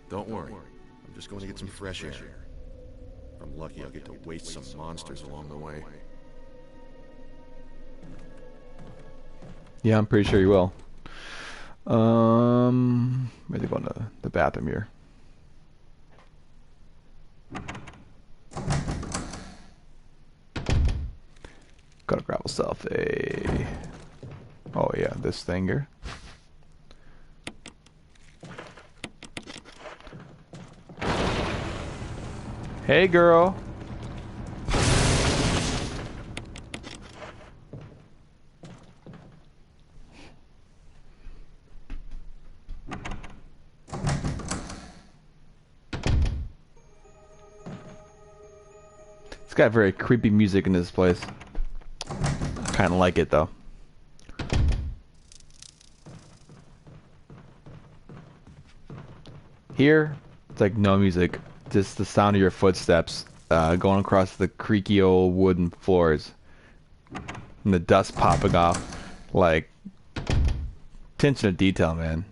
Don't worry, I'm just going to get some fresh air. If I'm lucky, I'll get to waste some monsters along the way. Yeah, I'm pretty sure you will. Maybe go to the bathroom here. Gotta grab myself a... Oh yeah, this thing here. Hey girl. It's got very creepy music in this place. I kind of like it though. Here, it's like no music, just the sound of your footsteps going across the creaky old wooden floors, and the dust popping off. Like, attention to detail, man.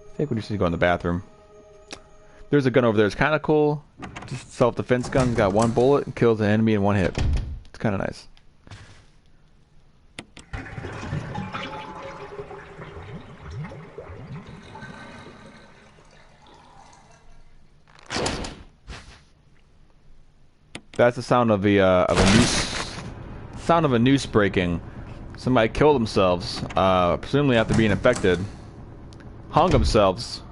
I think we just need to go in the bathroom. There's a gun over there. It's kind of cool. Just self-defense gun. Got one bullet and kills an enemy in one hit. It's kind of nice. That's the sound of a noose. Sound of a noose breaking. Somebody killed themselves, presumably after being infected. Hung themselves,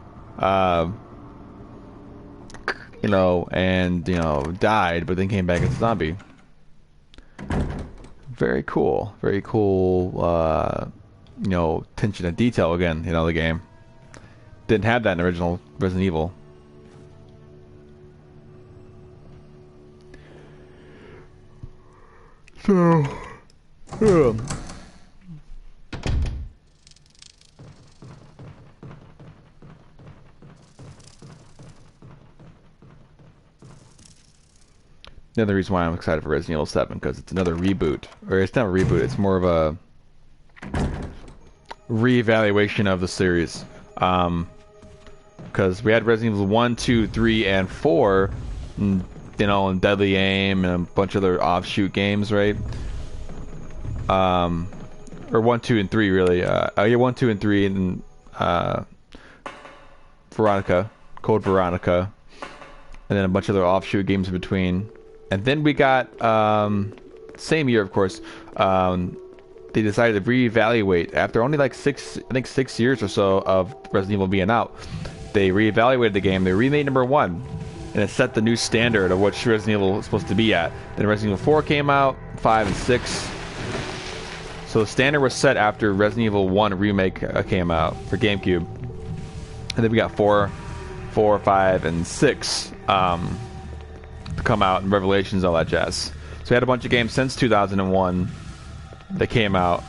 you know, and, you know, died, but then came back as a zombie. Very cool. Very cool, you know, attention to detail again, you know, the game. Didn't have that in original Resident Evil. So, another reason why I'm excited for Resident Evil 7, because it's another reboot. Or it's not a reboot, it's more of a reevaluation of the series. Because we had Resident Evil 1, 2, 3, and 4, and, you know, and Deadly Aim, and a bunch of other offshoot games, right? Or 1, 2, and 3, really. Yeah, 1, 2, and 3, and Veronica, Code Veronica, and then a bunch of other offshoot games in between. And then we got, same year, of course, they decided to reevaluate after only like 6 years or so of Resident Evil being out. They reevaluated the game. They remade number 1, and it set the new standard of what Resident Evil was supposed to be at. Then Resident Evil 4 came out, 5 and 6. So the standard was set after Resident Evil 1 remake came out for GameCube. And then we got 4, 5, and 6 to come out, and Revelations, all that jazz. So we had a bunch of games since 2001 that came out.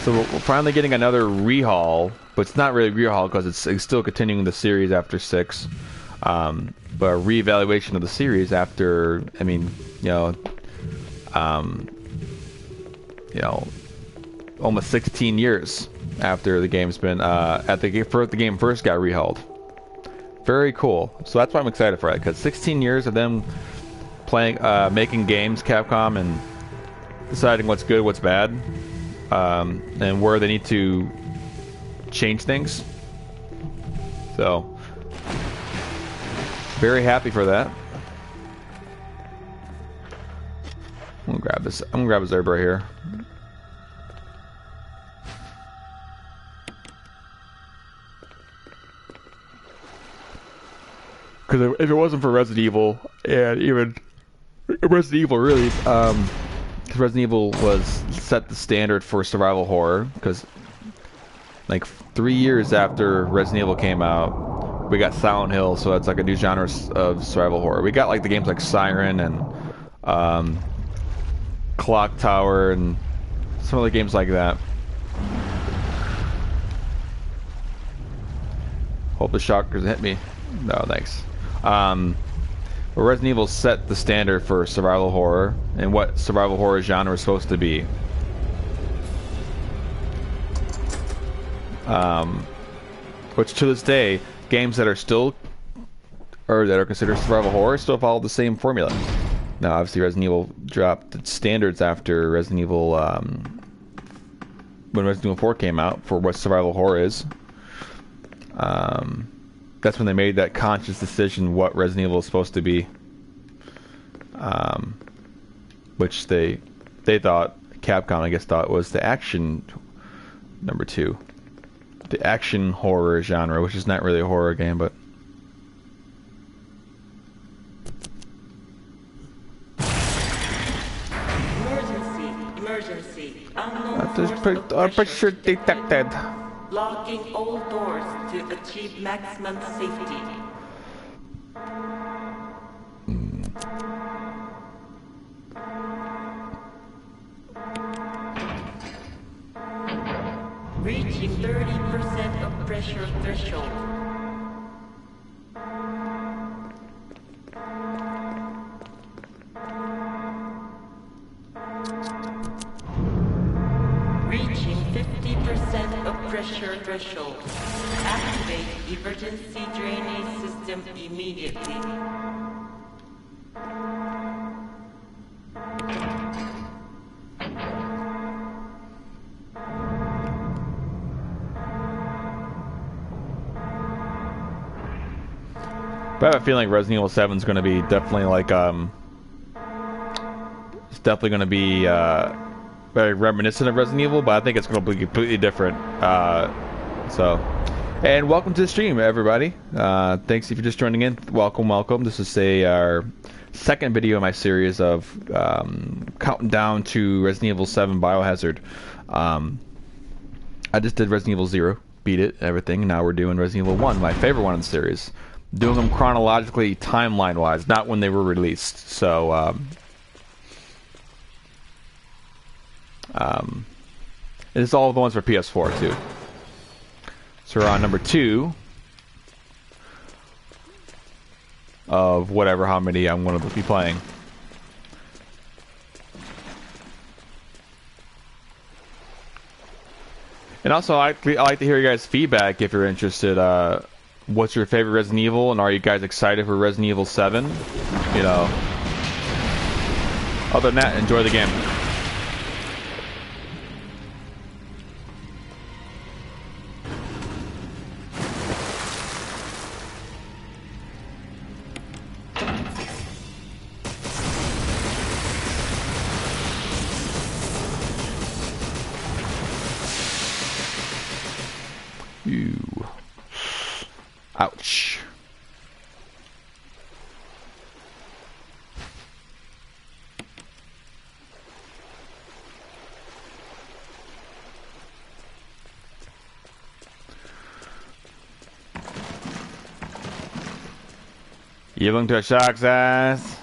So we're finally getting another rehaul but it's not really rehaul because it's still continuing the series after 6. But a reevaluation of the series after, I mean, almost 16 years after the game's been the game first got rehauled. Very cool. So that's why I'm excited for it, because 16 years of them playing, making games, Capcom, and deciding what's good, what's bad, and where they need to change things. So very happy for that. I'm gonna grab this. I'm gonna grab his herb right here. Because if it wasn't for Resident Evil, and even Resident Evil really, Resident Evil was set the standard for survival horror. Because like 3 years after Resident Evil came out, we got Silent Hill, so that's like a new genre of survival horror. We got like the games like Siren and Clock Tower and some other games like that. Hope the shock doesn't hit me. No, thanks. Resident Evil set the standard for survival horror and what survival horror genre is supposed to be. Which to this day, games that are still that are considered survival horror still follow the same formula. Now, obviously, Resident Evil dropped its standards after Resident Evil when Resident Evil 4 came out for what survival horror is. That's when they made that conscious decision what Resident Evil is supposed to be, which they thought, Capcom I guess thought, was the action number 2, the action horror genre, which is not really a horror game, but emergency, pressure detected. Locking all doors to achieve maximum safety. Reaching 30% of pressure threshold. Reaching 50% of pressure threshold. Activate emergency drainage system immediately. But I have a feeling Resident Evil 7 is going to be definitely like it's definitely going to be very reminiscent of Resident Evil, but I think it's going to be completely different. And welcome to the stream, everybody. Thanks if you're just joining in. Welcome. This is our second video in my series of counting down to Resident Evil 7 Biohazard. I just did Resident Evil 0, beat it, everything. Now we're doing Resident Evil 1, my favorite one in the series. Doing them chronologically, timeline-wise, not when they were released. So, it's all the ones for PS4 too. So we're on number 2 of whatever, how many I'm going to be playing. And also, I like to hear your guys' feedback if you're interested. What's your favorite Resident Evil, and are you guys excited for Resident Evil 7? You know. Other than that, enjoy the game. Ouch. You look to a shark's eyes,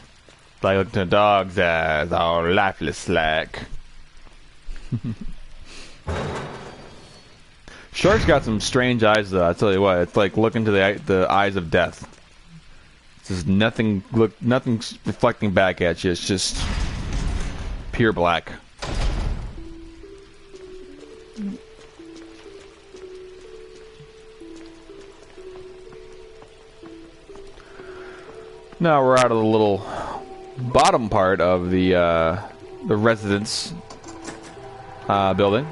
like look to a dog's eyes, all lifeless slack. Shark's got some strange eyes, though. I tell you what, it's like looking to the eyes of death. It's just nothing reflecting back at you. It's just pure black. Now we're out of the little bottom part of the residence building.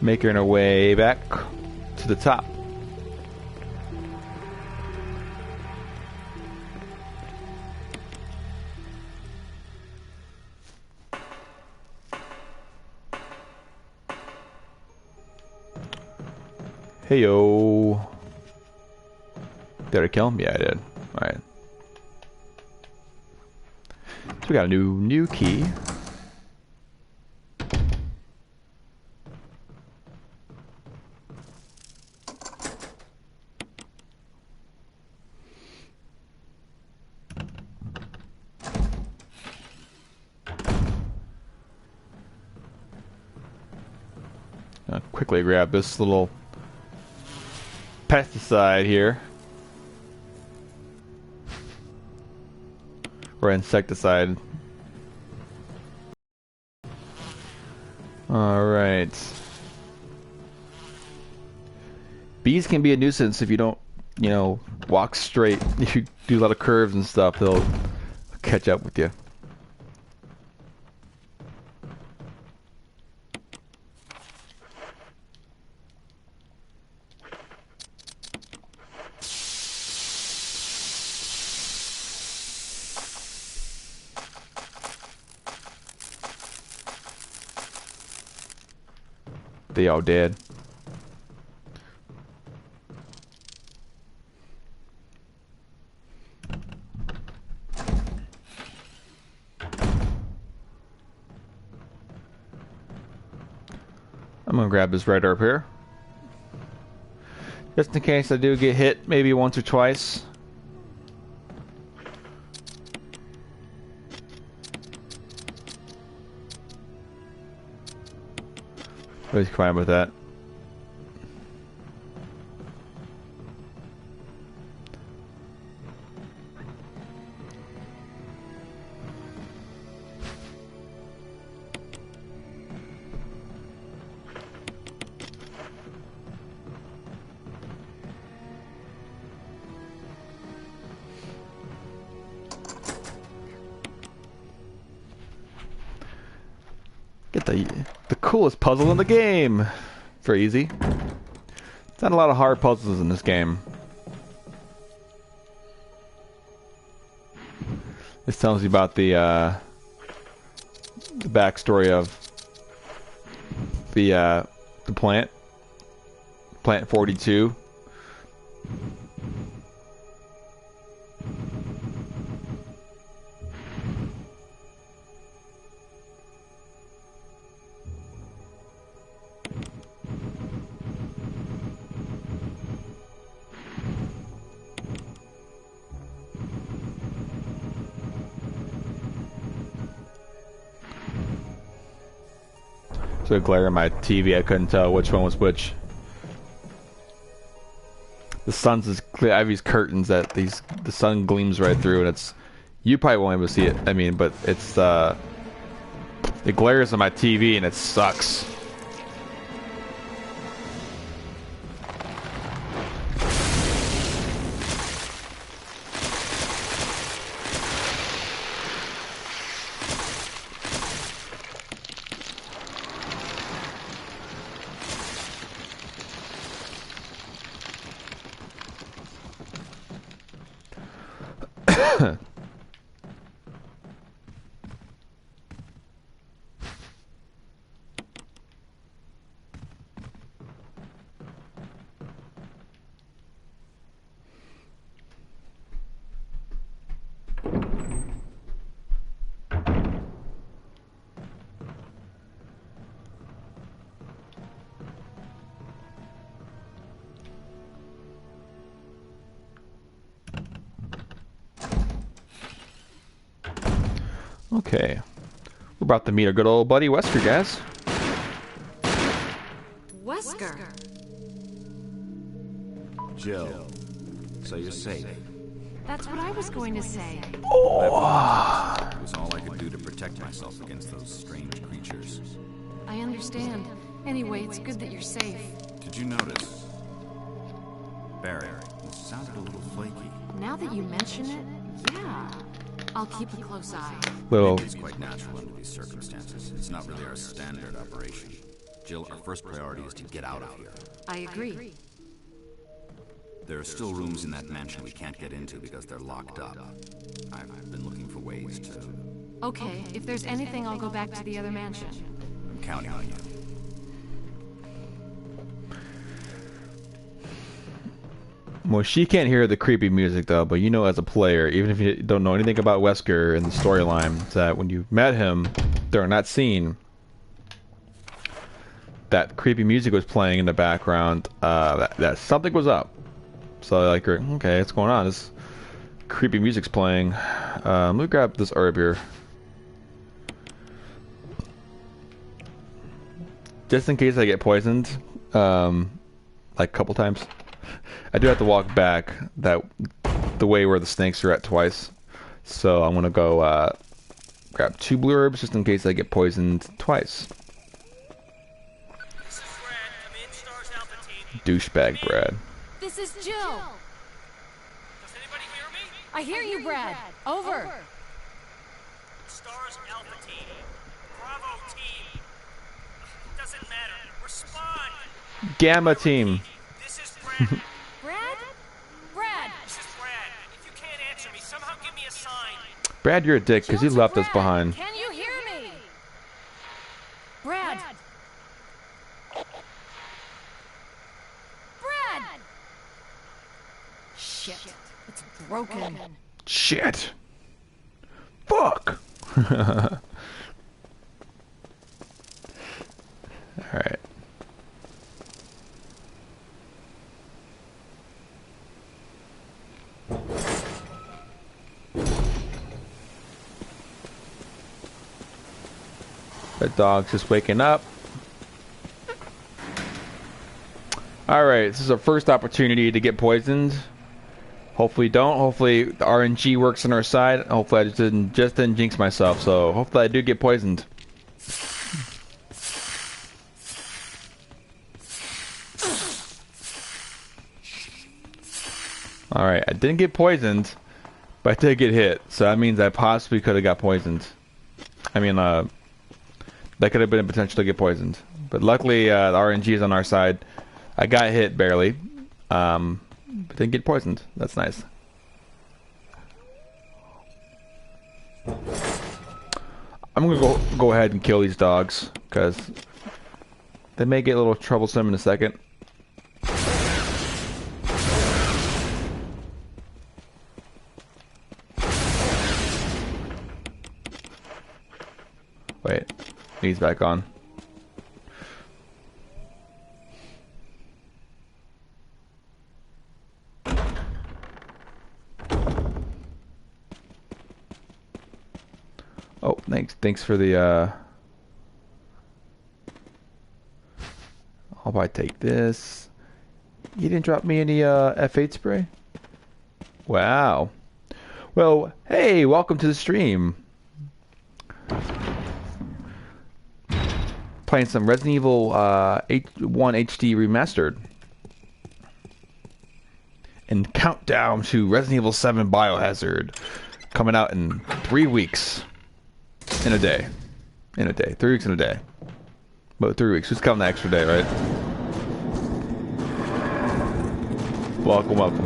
Making our way back to the top. Heyo. Did I kill him? Yeah, I did. Alright. So we got a new key. I'll quickly grab this little pesticide here. Or insecticide. Alright. Bees can be a nuisance if you don't, you know, walk straight. If you do a lot of curves and stuff, they'll catch up with you. They all dead. I'm gonna grab this right up here. Just in case I do get hit maybe once or twice. Always fine with that. Get the coolest puzzle in the game. For easy. It's not a lot of hard puzzles in this game. This tells you about the backstory of the plant 42. So glare on my TV, I couldn't tell which one was which. The sun's is clear. I have these curtains that the sun gleams right through, and it's, you probably won't able to see it. I mean, but it's it glares on my TV, and it sucks. Okay, We're about to meet our good old buddy Wesker, guys. Wesker. Jill, so you're safe. That's what I was going to say. It was all I could do to protect myself against those strange creatures. I understand. Anyway, it's good that you're safe. Did you notice? Barry, you sounded a little flaky. Now that you mention it, yeah. I'll keep a close eye. Little. It's quite natural under these circumstances. It's not really our standard operation. Jill, our first priority is to get out of here. I agree. There are still rooms in that mansion we can't get into because they're locked up. I've been looking for ways to... Okay, if there's anything, I'll go back to the other mansion. I'm counting on you. Well, she can't hear the creepy music though, but you know as a player, even if you don't know anything about Wesker and the storyline, that when you met him during that scene, that creepy music was playing in the background, that something was up. So like, okay, what's going on? This creepy music's playing. Let me grab this herb here. Just in case I get poisoned, like a couple times. I do have to walk back the way where the snakes are at twice. So I'm gonna go grab 2 blue herbs just in case I get poisoned twice. This is Brad. Come in, Stars Alpha Team. Douchebag Brad. This is Jill. Does anybody hear me? I hear you, Brad. Over. Stars Alpha Team. Bravo Team. Doesn't matter. Respond. Gamma team. This is Brad. Brad? Brad! This is Brad. If you can't answer me, somehow give me a sign. Brad, you're a dick because you Jill's left us Brad. behind. Can you hear me? Brad! Brad! Shit. It's broken. Shit. Fuck. Alright. The dog's just waking up. Alright, this is our first opportunity to get poisoned. Hopefully don't. Hopefully the RNG works on our side. Hopefully I just didn't jinx myself. So hopefully I do get poisoned. Alright, I didn't get poisoned, but I did get hit. So that means I possibly could have got poisoned. I mean, that could have been a potential to get poisoned. But luckily, the RNG is on our side. I got hit barely. But didn't get poisoned. That's nice. I'm gonna go ahead and kill these dogs, because they may get a little troublesome in a second. Wait, he's back on. Oh, thanks for the I'll probably take this. You didn't drop me any F8 spray? Wow. Well, hey, welcome to the stream. Playing some Resident Evil 1 HD Remastered. And countdown to Resident Evil 7 Biohazard. Coming out in 3 weeks. In a day. 3 weeks in a day. But 3 weeks. Just count the extra day, right? Welcome, welcome.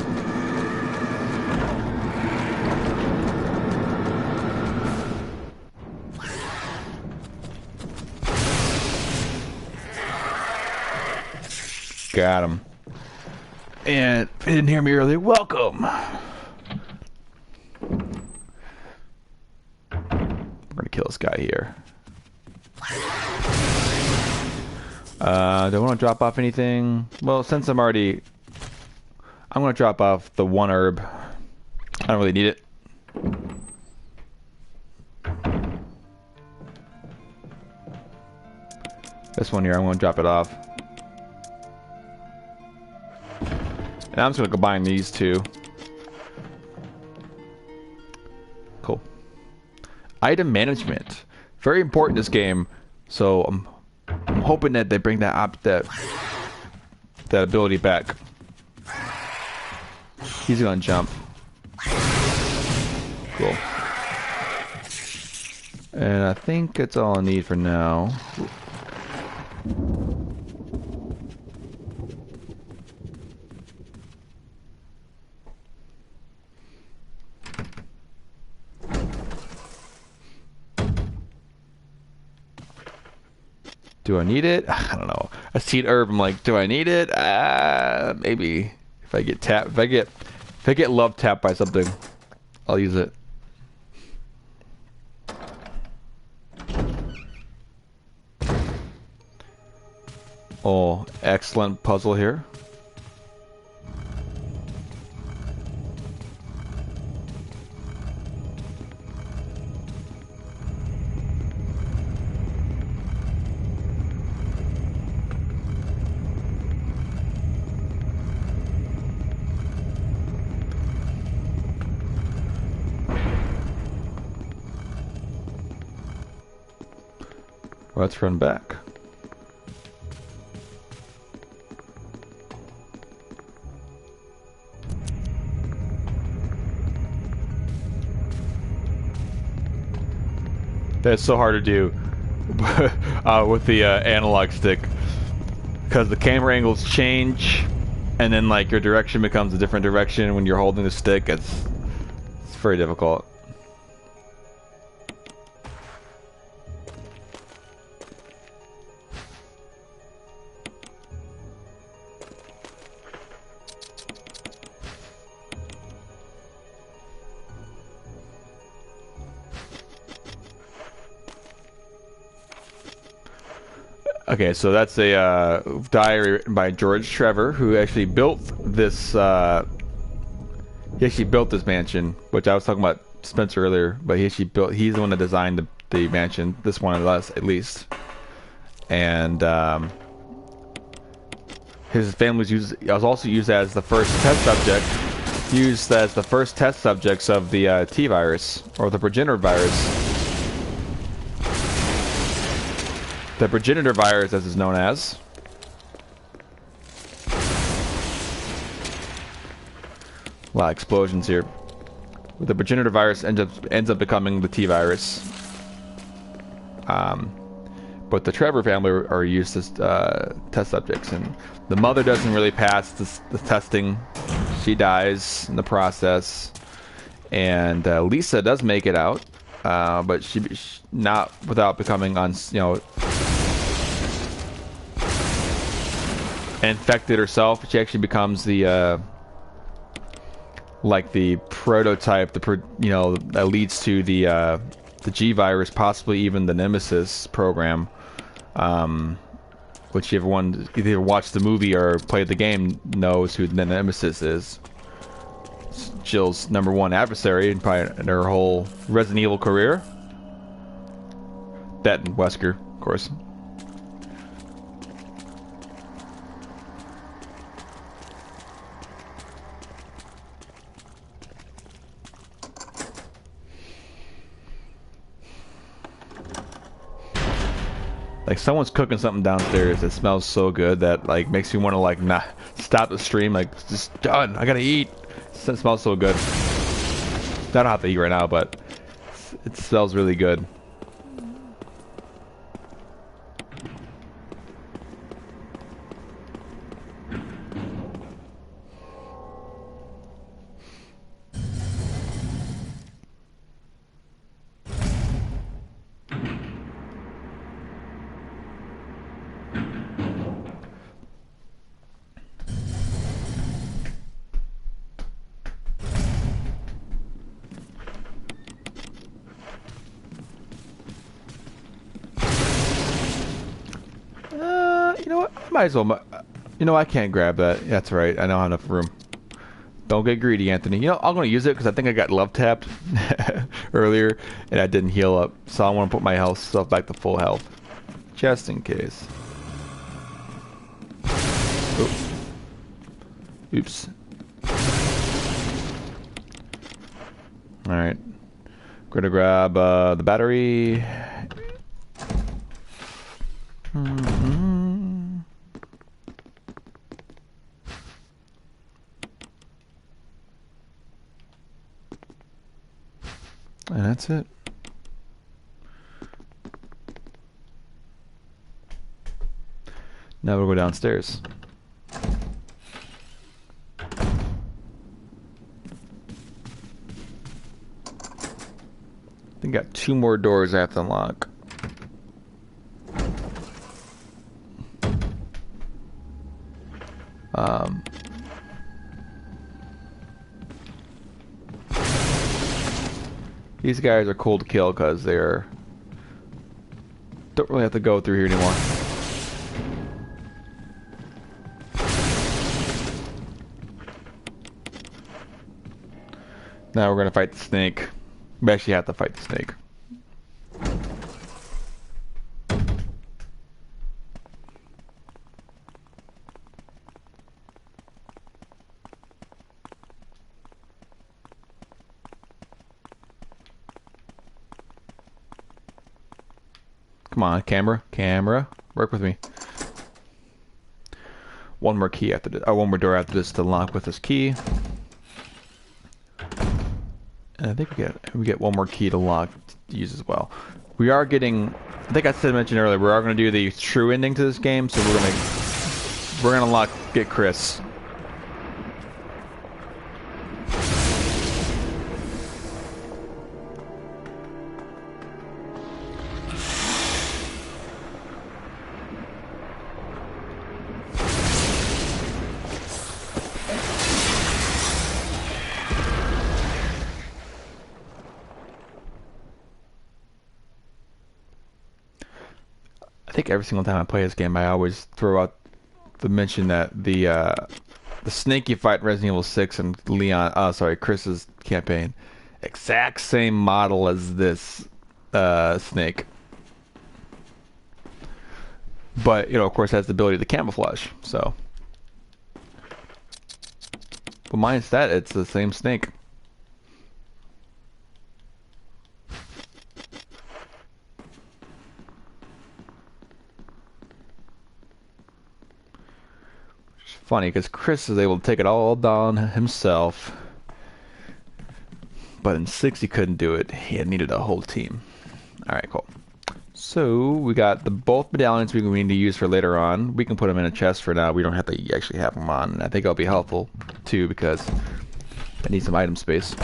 Got him. And if you didn't hear me earlier, welcome. We're gonna kill this guy here. Do I want to drop off anything? Well, since I'm gonna drop off the 1 herb. I don't really need it. This one here, I'm going to drop it off. And I'm just going to combine these two. Cool. Item management. Very important in this game. So I'm hoping that they bring that ability back. He's going to jump. Cool. And I think that's all I need for now. Do I need it? I don't know. I see an herb. I'm like, do I need it? Maybe. If I get tapped, if I get love tapped by something, I'll use it. Oh, excellent puzzle here. Let's run back. That's so hard to do with the analog stick because the camera angles change, and then like your direction becomes a different direction when you're holding the stick. It's very difficult. Okay, so that's a diary by George Trevor, who actually built this. He actually built this mansion, which I was talking about Spencer earlier. But he actually built. He's the one that designed the mansion. This one, at least. And his family was also used as the first test subject. Used as the first test subjects of the T virus or the progenitor virus. The progenitor virus, as it's known as. A lot of explosions here. The progenitor virus ends up becoming the T virus. But the Trevor family are used as test subjects, and the mother doesn't really pass the testing. She dies in the process, and Lisa does make it out, but she not without becoming infected herself. She actually becomes the like the prototype, that leads to the G virus, possibly even the Nemesis program, which everyone either watched the movie or played the game knows who the Nemesis is. It's Jill's #1 adversary in her whole Resident Evil career. That and Wesker, of course. Like someone's cooking something downstairs that smells so good that like makes me want to like not stop the stream. Like just done. I gotta eat. It smells so good. I don't have to eat right now, but it smells really good. You know what? I might as well. You know, I can't grab that. That's right. I don't have enough room. Don't get greedy, Anthony. You know, I'm going to use it because I think I got love tapped earlier and I didn't heal up. So I want to put my health stuff back to full health. Just in case. Oops. Alright. Gonna grab the battery. And that's it. Now we'll go downstairs. I think got 2 more doors I have to unlock. These guys are cool to kill because they're don't really have to go through here anymore. Now we're gonna fight the snake. We actually have to fight the snake. Come on, camera, work with me. One more key after this, one more door after this to unlock with this key. And I think we get one more key to lock to use as well. We are getting, I think I mentioned earlier, we are going to do the true ending to this game, so we're gonna get Chris. I think every single time I play this game, I always throw out the mention that the snake you fight in Resident Evil 6 and Chris's campaign, exact same model as this snake, but of course has the ability to camouflage. So, but minus that, it's the same snake. Funny because Chris is able to take it all down himself, but in 6 he couldn't do it. He needed a whole team. Alright, cool. So we got both medallions we need to use for later on. We can put them in a chest for now. We don't have to actually have them on, and I think it'll be helpful too because I need some item space.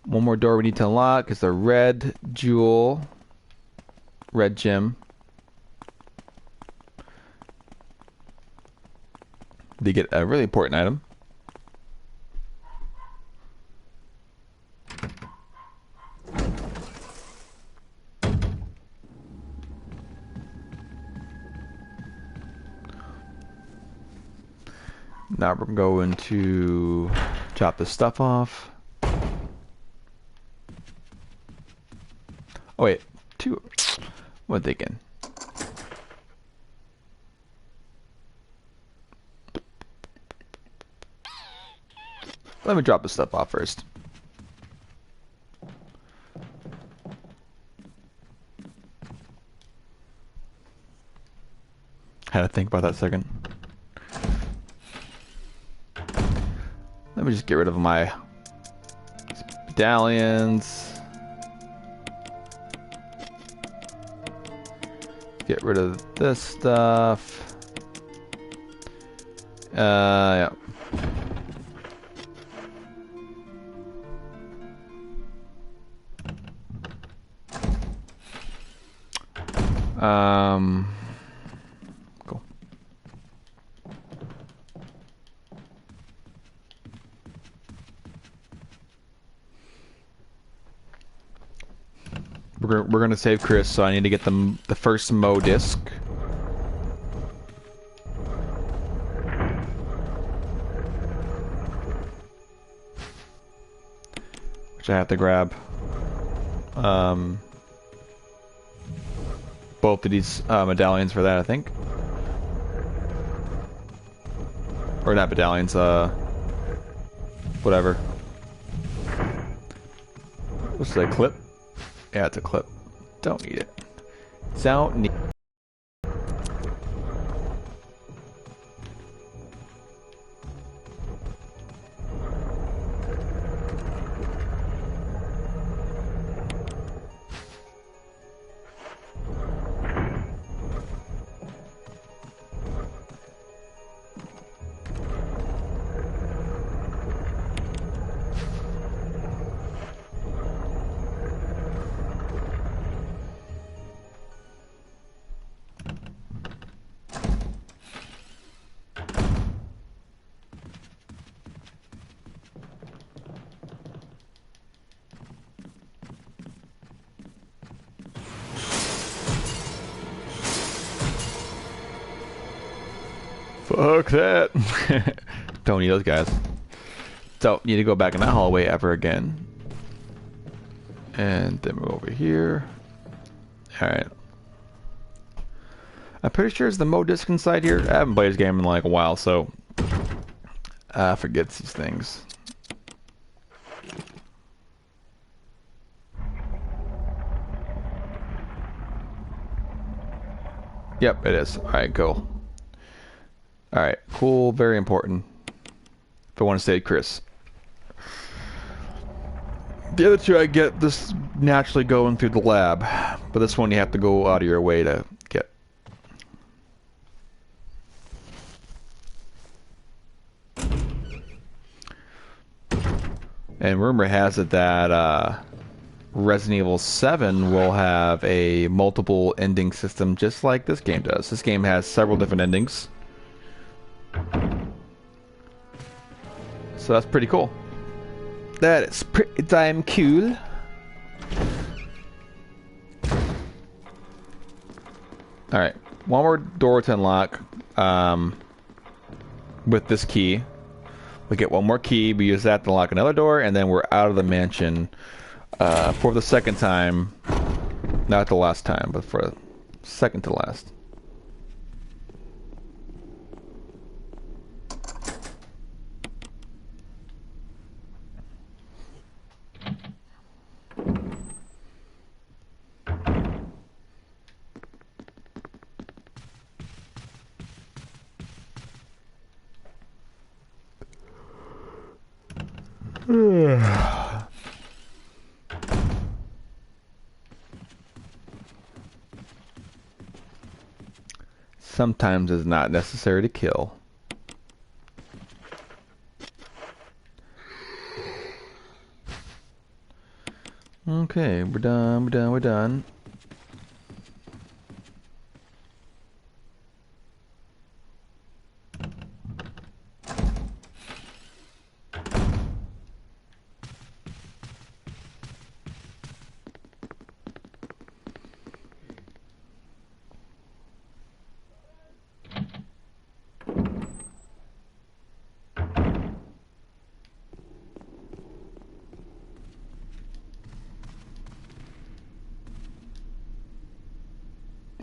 One more door we need to unlock is the red gem. They get a really important item. Now we're going to chop this stuff off. Oh wait, 2. What thinking? Let me drop this stuff off first. Had to think about that a second. Let me just get rid of my medallions. Get rid of this stuff. Yeah. Cool. We're gonna save Chris, so I need to get the first Mo disc. Which I have to grab. Both of these medallions for that, I think. Or not battalions, whatever. What's that, clip? Yeah, it's a clip. Don't need it. Don't need. Fuck that. Don't need those guys. Don't need to go back in that hallway ever again. And then we're over here. Alright. I'm pretty sure it's the mode disc inside here. I haven't played this game in like a while, so I forget these things. Yep, it is. Alright, cool. Alright, cool, very important. If I want to stay Chris. The other two I get this naturally going through the lab, but this one you have to go out of your way to get. And rumor has it that Resident Evil 7 will have a multiple ending system just like this game does. This game has several different endings. So that's pretty cool. That is pretty damn cool. Alright, one more door to unlock with this key. We get one more key, we use that to unlock another door, and then we're out of the mansion for the second time. Not the last time, but for second to last. Sometimes it's not necessary to kill. Okay, we're done, we're done, we're done.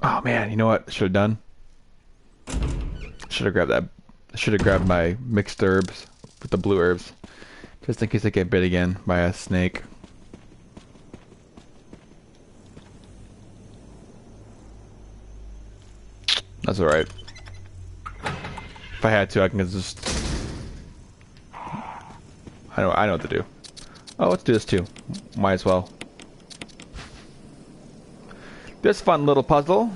Oh man, you know what I should have done? Should have grabbed that. Should have grabbed my mixed herbs with the blue herbs. Just in case I get bit again by a snake. That's alright. If I had to, I can just... I know what to do. Oh, let's do this too. Might as well. This fun little puzzle.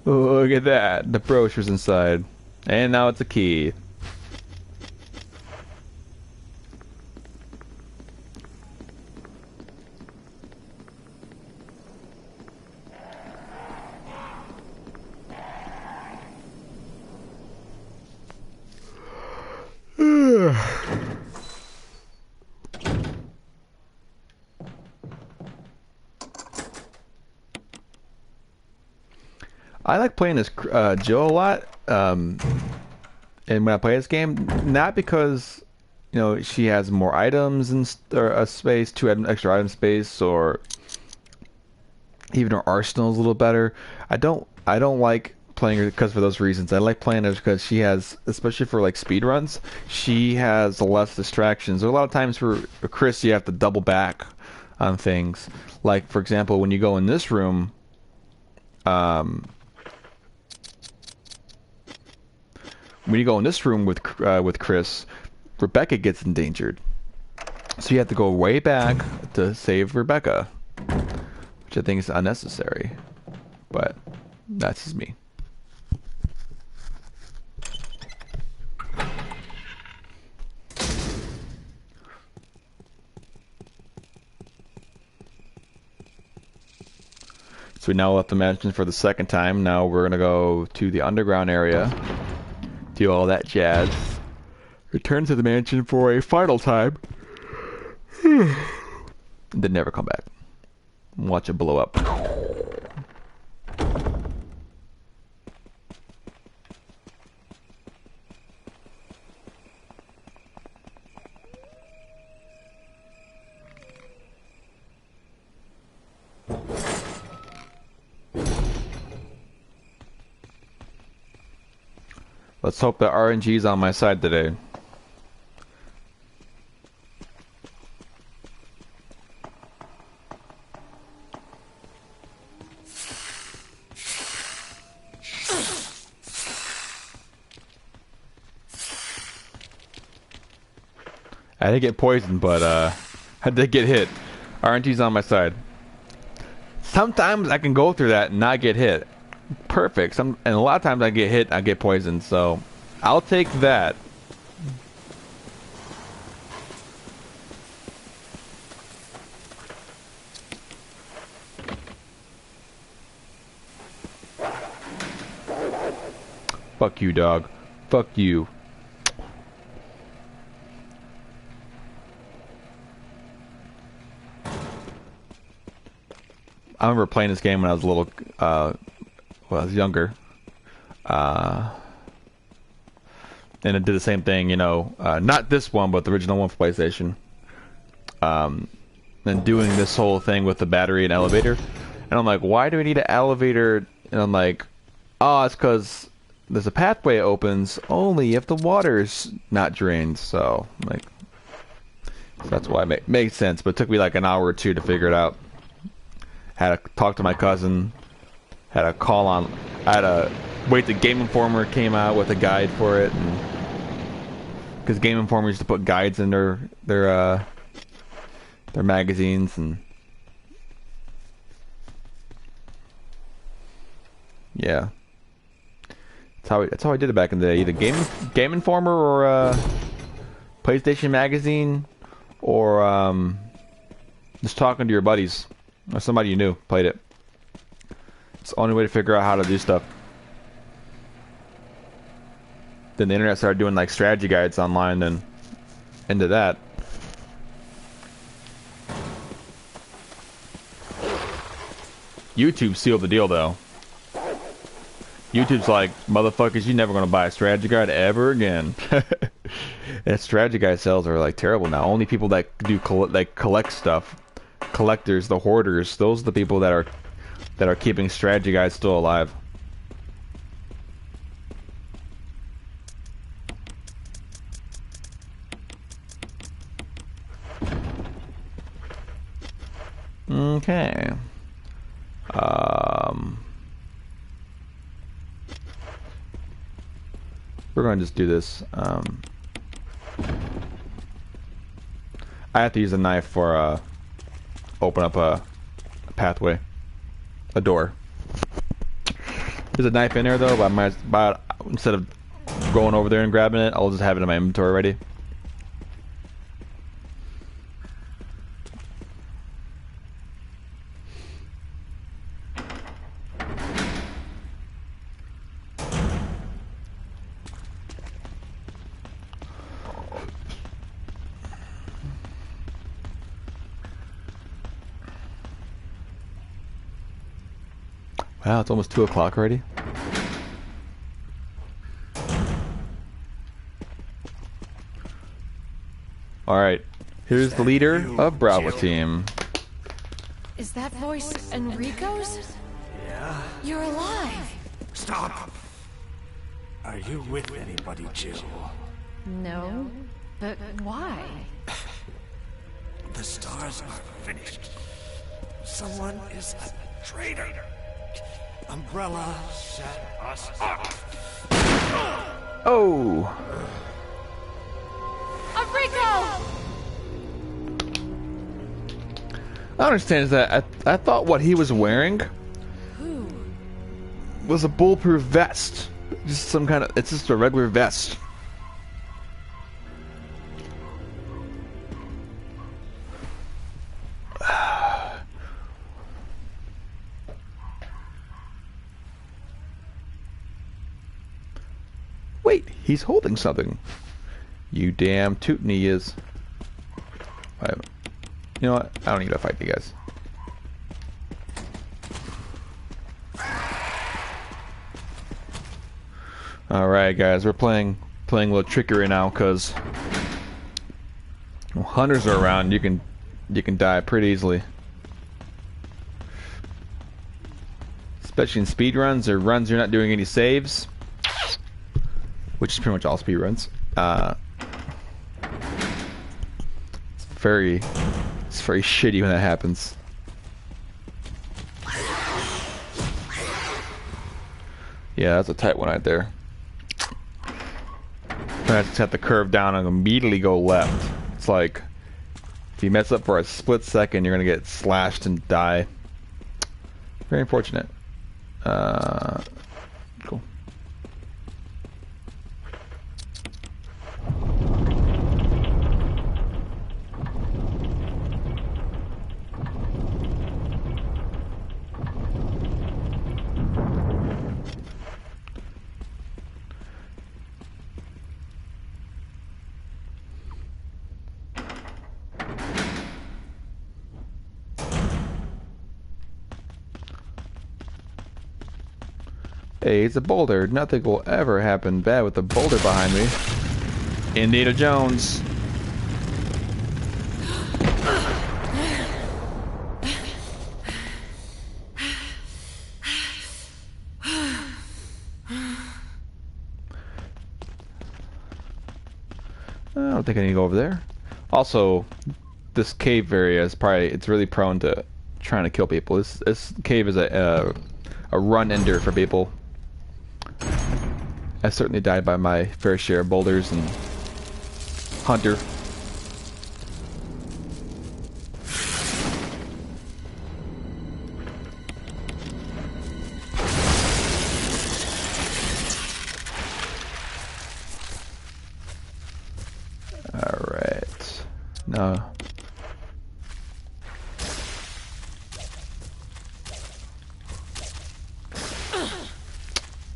Oh, look at that. The brochure's inside. And now it's a key. I like playing as Jill a lot. And when I play this game, not because she has more items and or a space, extra item space, or even her arsenal is a little better. I don't like playing her because for those reasons. I like playing her because she has, especially for like speed runs, she has less distractions. There are a lot of times for Chris, you have to double back on things. Like for example, when you go in this room, with Chris, Rebecca gets endangered. So you have to go way back to save Rebecca, which I think is unnecessary. But that's just me. So we now left the mansion for the second time. Now we're gonna go to the underground area, do all that jazz, return to the mansion for a final time, and then never come back. Watch it blow up. Let's hope that RNG is on my side today. I didn't get poisoned, but I did get hit. RNG's on my side. Sometimes I can go through that and not get hit. Perfect. And a lot of times I get hit, I get poisoned, so I'll take that. Fuck you, dog. Fuck you. I remember playing this game when I was a little, well, I was younger. And it did the same thing, not this one, but the original one for PlayStation. And doing this whole thing with the battery and elevator. And I'm like, why do we need an elevator? And I'm like, oh, it's because there's a pathway opens only if the water's not drained. So, like, that's why it makes sense. But it took me like an hour or two to figure it out. Had to talk to my cousin. Had to call on. I had to wait till Game Informer came out with a guide for it, because Game Informer used to put guides in their magazines, and yeah, that's how I did it back in the day. Either Game Informer or PlayStation Magazine, or just talking to your buddies or somebody you knew played it. It's the only way to figure out how to do stuff. Then the internet started doing like strategy guides online, and into that. YouTube sealed the deal though. YouTube's like, motherfuckers, you're never gonna buy a strategy guide ever again. And strategy guide sales are like terrible now. Only people that do collect stuff, collectors, the hoarders, those are the people that are keeping strategy guides still alive. Okay. We're going to just do this. I have to use a knife for open up a pathway, a door. There's a knife in there though, but instead of going over there and grabbing it, I'll just have it in my inventory ready. Wow, it's almost 2 o'clock already. Alright, here's the leader of Bravo Team. Is that voice Enrico's? Yeah? You're alive. Stop! Are you with anybody, Jill? No, but why? The stars are finished. Someone is a traitor. Umbrella set us up. Oh! Enrico! I don't understand is that I thought what he was wearing was a bulletproof vest. Just some kind of, it's just a regular vest. Wait, he's holding something. You damn tootin' he is. You know what? I don't need to fight you guys. Alright guys, we're playing a little trickery now because when hunters are around, you can die pretty easily. Especially in speed runs or runs you're not doing any saves, which is pretty much all speed runs. It's very shitty when that happens. Yeah, that's a tight one right there. I just have to curve down and immediately go left. It's like if you mess up for a split second, you're gonna get slashed and die. Very unfortunate. Cool. Hey, it's a boulder. Nothing will ever happen bad with the boulder behind me. Indiana Jones. I don't think I need to go over there. Also, this cave area is it's really prone to trying to kill people. This cave is a run ender for people. I certainly died by my fair share of boulders and hunter. Alright. No.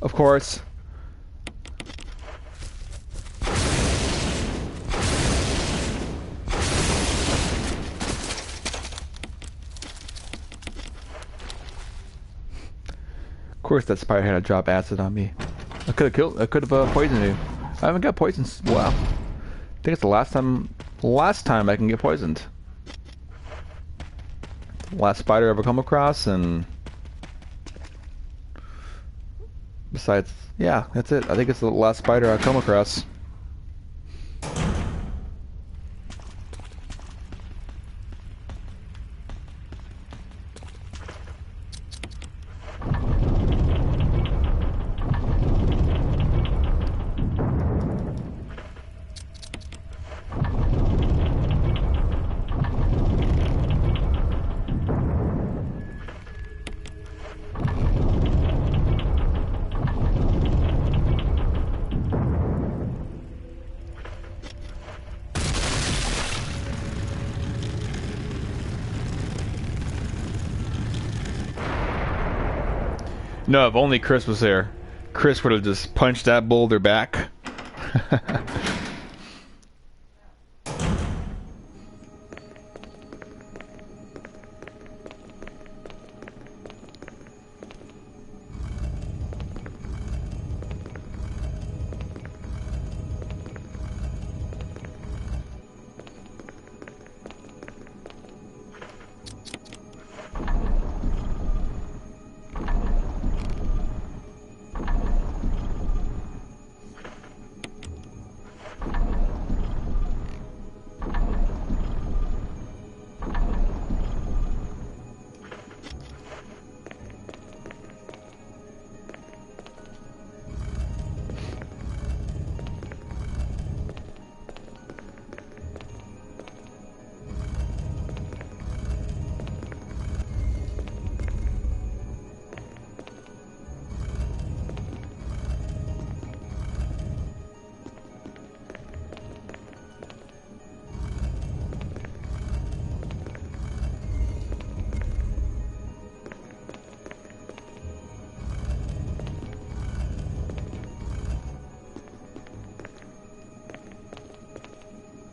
Of course. Of course that spider had to drop acid on me. I could have poisoned you. I haven't got poisoned. Wow. I think it's the last time I can get poisoned. Last spider I ever come across, and besides, yeah, that's it. I think it's the last spider I come across. No, if only Chris was there. Chris would have just punched that boulder back.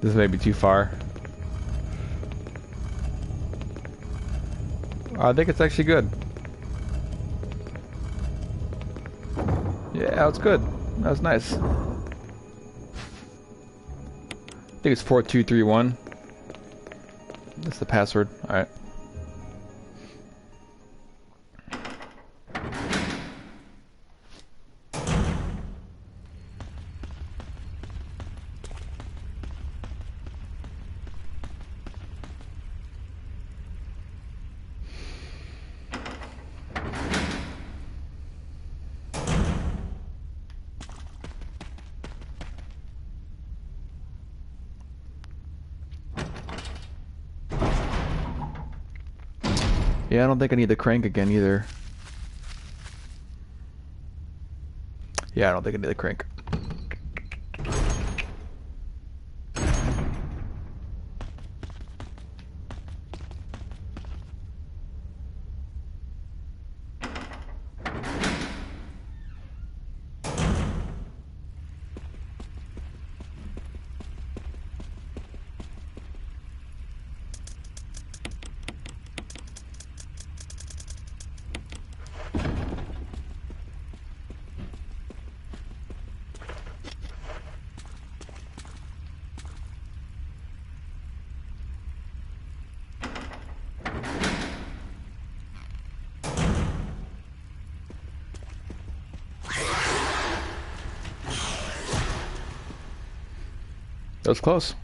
This may be too far. I think it's actually good. Yeah, it's good. That was nice. I think it's 4231. That's the password. Alright. Yeah, I don't think I need the crank again either. Yeah, I don't think I need the crank. That was close.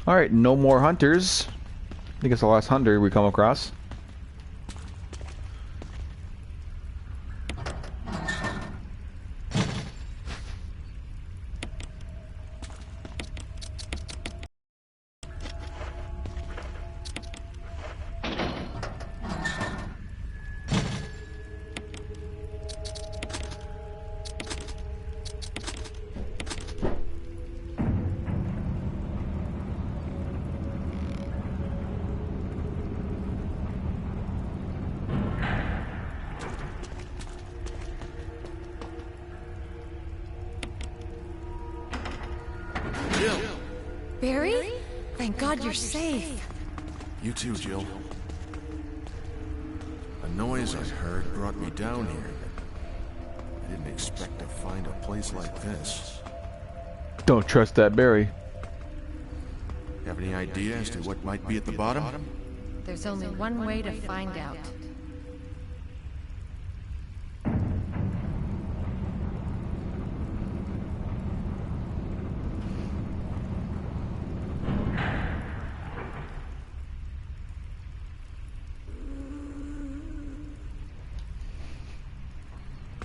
Alright, no more hunters. I think it's the last hunter we come across. Barry? Thank God you're safe. You too, Jill. A noise I heard brought me down here. I didn't expect to find a place like this. Don't trust that Barry. Have any idea as to what might be at the bottom? There's only one way to find out.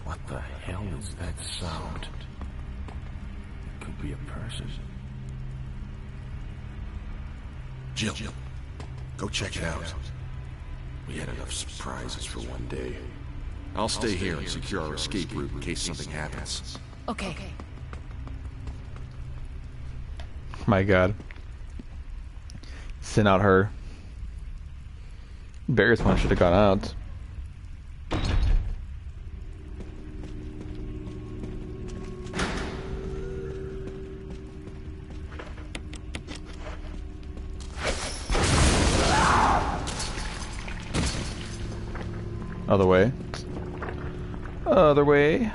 What the hell is that sound? It could be a person. Jill, go check it out. We had enough surprises for one day. I'll stay here and secure our escape route in case something happens. Okay. My God. Send out her. Barry's one should have gone out. Other way. Other way.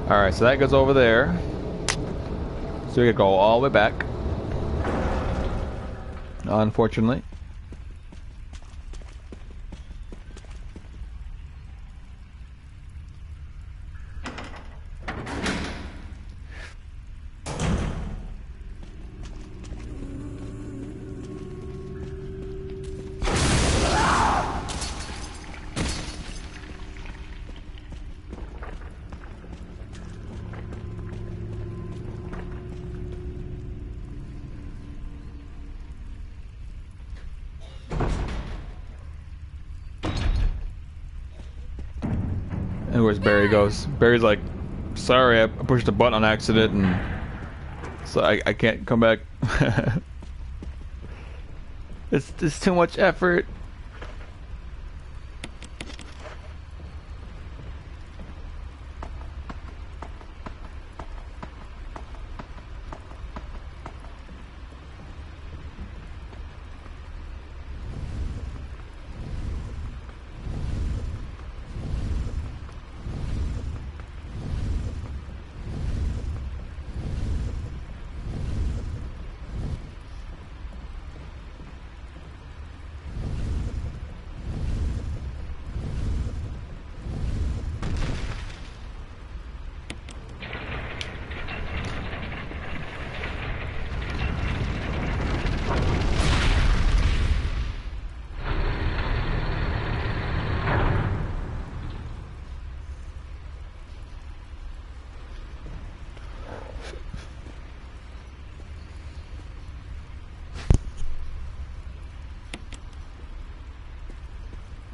Alright, so that goes over there. So we could go all the way back. Unfortunately. where Barry goes. Barry's like, sorry, I pushed a button on accident, and so I can't come back. It's too much effort.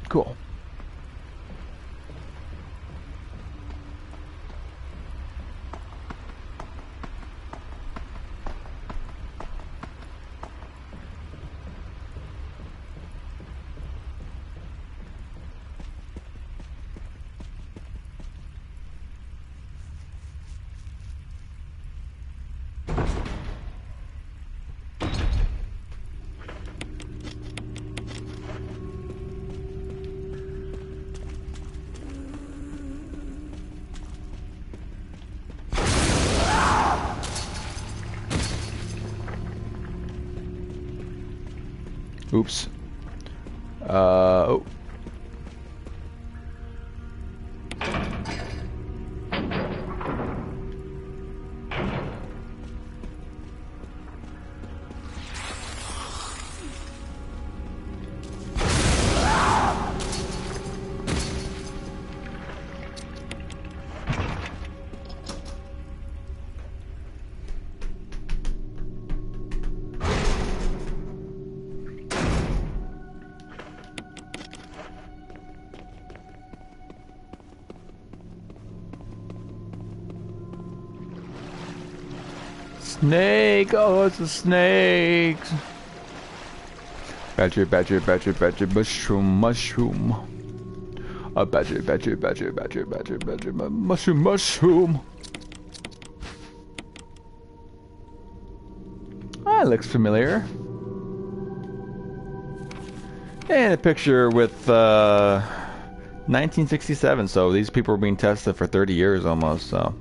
Cool. Oops. Oh. Snake! Oh, it's a snake! Badger, badger, badger, badger, mushroom, mushroom. A badger, badger, badger, badger, badger, badger, mushroom, mushroom. That looks familiar. And a picture with 1967, so these people were being tested for 30 years almost, so.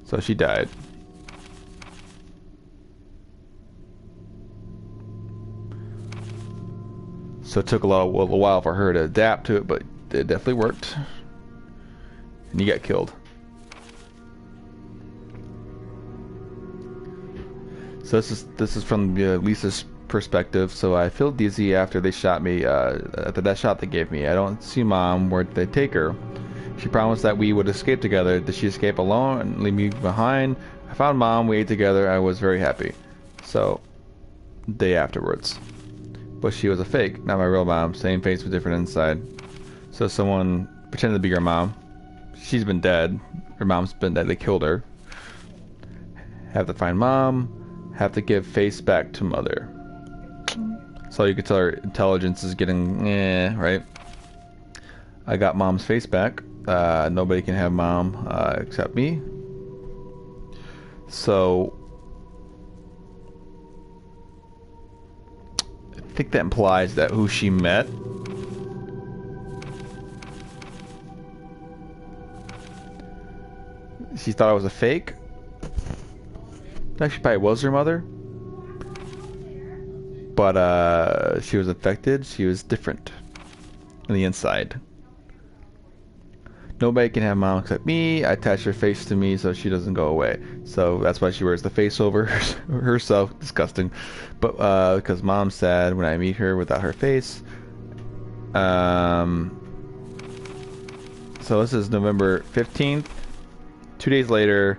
So she died. So it took a while for her to adapt to it, but it definitely worked. And you got killed. So this is from Lisa's perspective. So I feel dizzy after they shot me. After that shot they gave me, I don't see Mom. Where'd they take her? She promised that we would escape together. Did she escape alone and leave me behind? I found Mom. We ate together. I was very happy. So, day afterwards. But she was a fake, not my real mom. Same face with different inside. So someone pretended to be her mom. She's been dead. Her mom's been dead. They killed her. Have to find Mom. Have to give face back to Mother. So you could tell her intelligence is getting right? I got Mom's face back. Nobody can have Mom except me. So I think that implies that who she met she thought I was a fake. Actually probably was her mother. But she was affected. She was different on the inside. Nobody can have Mom except me. I attach her face to me so she doesn't go away. So that's why she wears the face over herself. Disgusting. But because Mom's sad when I meet her without her face. So this is November 15th. 2 days later.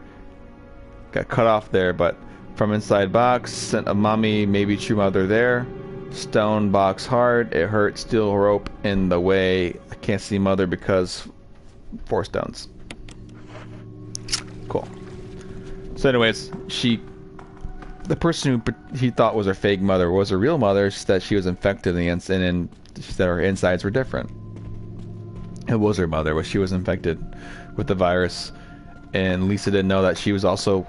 Got cut off there, but from inside box. Sent a mommy, maybe true mother there. Stone box hard. It hurts. Steel rope in the way. I can't see mother because 4 stones. Cool. So anyways, the person who he thought was her fake mother was her real mother. It's just that she was infected in the inside, and that her insides were different. It was her mother, but she was infected with the virus, and Lisa didn't know that she was also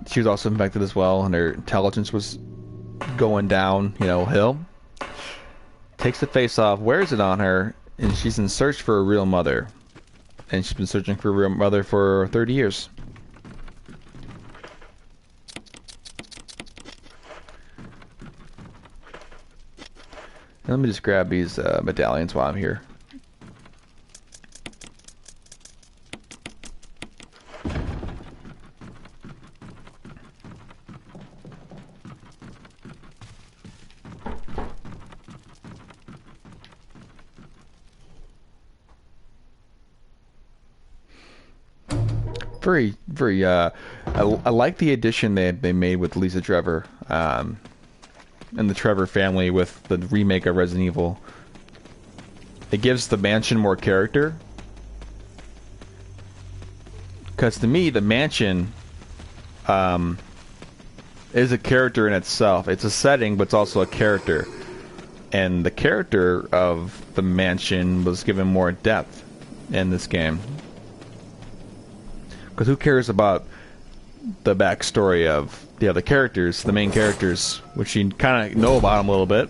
she was also infected as well, and her intelligence was going down, hill. Takes the face off, wears it on her, and she's in search for a real mother. And she's been searching for a real mother for 30 years. Let me just grab these medallions while I'm here. Very, I like the addition they made with Lisa Trevor, and the Trevor family with the remake of Resident Evil. It gives the mansion more character. Because to me, the mansion is a character in itself. It's a setting, but it's also a character. And the character of the mansion was given more depth in this game. Because who cares about the backstory of the characters, the main characters, which you kind of know about them a little bit,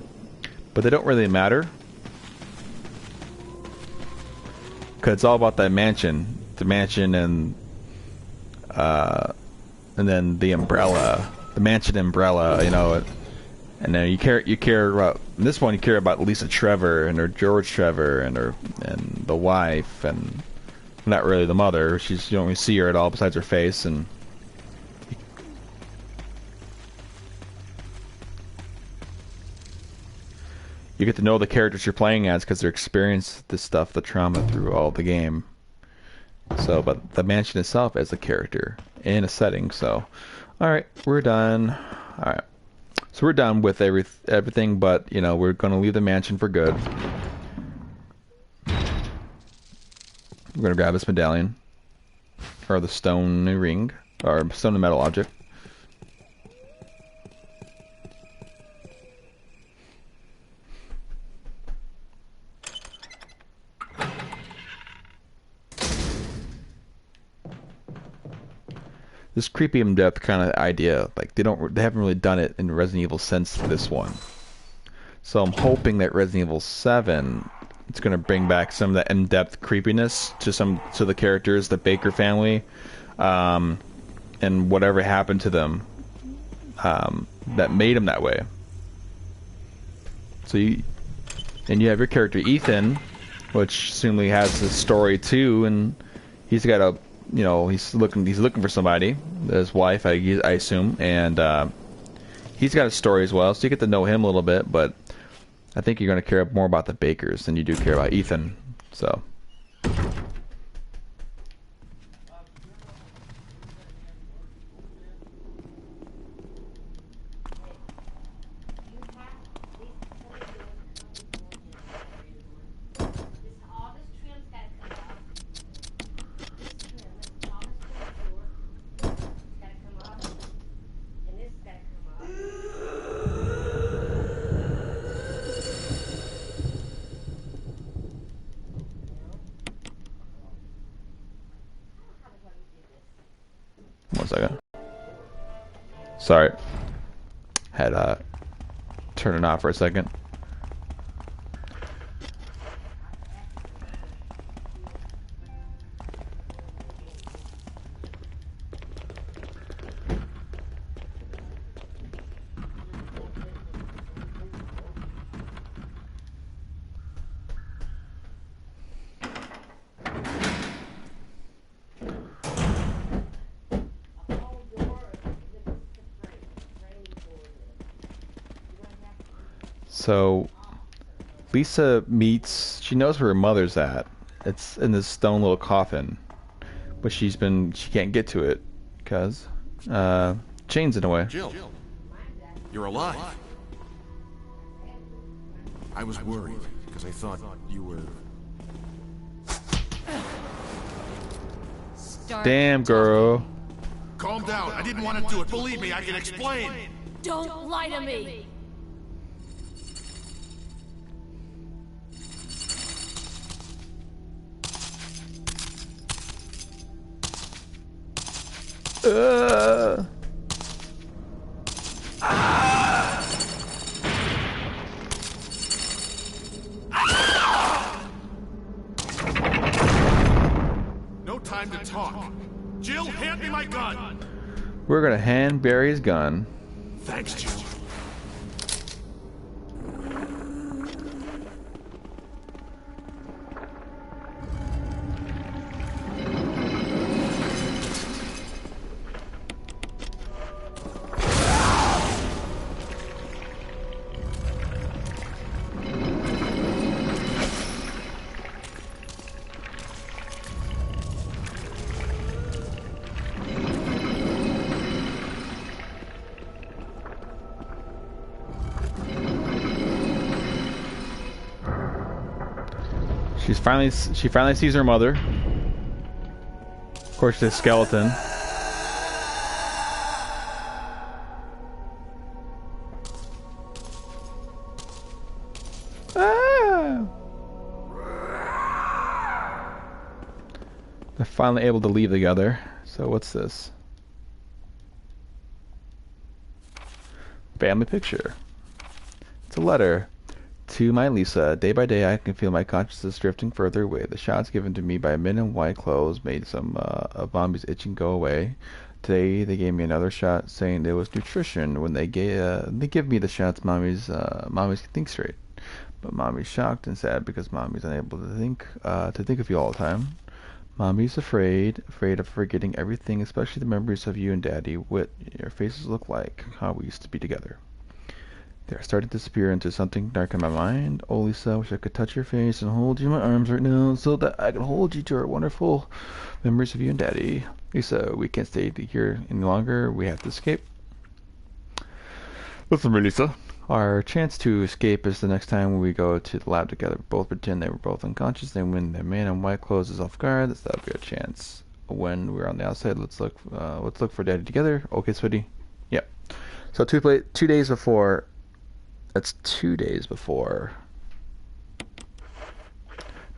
but they don't really matter. Because it's all about that mansion, the mansion, and then the umbrella, the mansion umbrella, and then you care about in this one. You care about Lisa Trevor and her George Trevor and the wife, and not really the mother. You don't really see her at all besides her face, and you get to know the characters you're playing as because they're experienced this stuff, the trauma through all the game. So, but the mansion itself is a character in a setting. So, all right, we're done. All right, so we're done with everything, but we're gonna leave the mansion for good. We're gonna grab this medallion, or the stone ring, or stone and metal object. This creepy in-depth kind of idea, like they haven't really done it in Resident Evil since this one. So I'm hoping that Resident Evil 7, it's going to bring back some of that in-depth creepiness to the characters, the Baker family, and whatever happened to them that made them that way. So you have your character Ethan, which seemingly has a story too, and he's got a he's looking for somebody, his wife, I assume, and he's got a story as well. So you get to know him a little bit, but I think you're going to care more about the Bakers than you do care about Ethan. So. One second. Sorry. Had turn it off for a second. So Lisa she knows where her mother's at. It's in this stone little coffin, but she can't get to it because chains in a way. Jill, you're alive. I was worried, because I thought you were... Damn, girl. Calm down. I didn't want to do it. Believe me, I can explain. Don't lie to me! No time to talk. Jill, hand me my gun. We're gonna hand Barry's gun. Thanks, Jill. She finally sees her mother. Of course, the skeleton. Ah! They're finally able to leave together. So what's this? Family picture. It's a letter. To my Lisa, day by day I can feel my consciousness drifting further away. The shots given to me by men in white clothes made some of Mommy's itching go away. Today they gave me another shot saying there was nutrition. When they give me the shots, Mommy's can think straight. But Mommy's shocked and sad because Mommy's unable to think of you all the time. Mommy's afraid of forgetting everything, especially the memories of you and Daddy, what your faces look like, how we used to be together. They're starting to disappear into something dark in my mind. Oh, Lisa, I wish I could touch your face and hold you in my arms right now so that I could hold you to our wonderful memories of you and Daddy. Lisa, we can't stay here any longer. We have to escape. Listen to me, Lisa. Our chance to escape is the next time we go to the lab together. Both pretend they were both unconscious. Then when the man in white clothes is off guard, that'll be our chance. When we're on the outside, let's look for Daddy together. Okay, sweetie. Yep. So 2 days before. That's 2 days before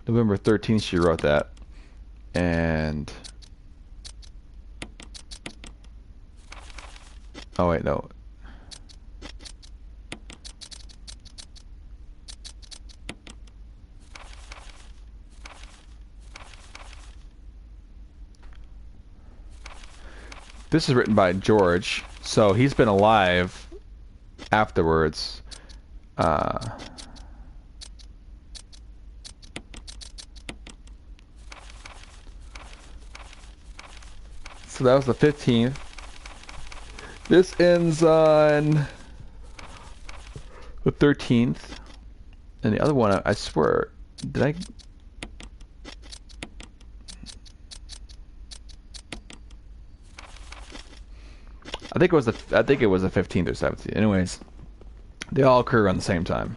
November 13th she wrote that. And oh wait, no. This is written by George, so he's been alive afterwards. So that was the 15th. This ends on the 13th. And the other one, I swear, did I... I think it was the 15th or 17th. Anyways, they all occur around the same time.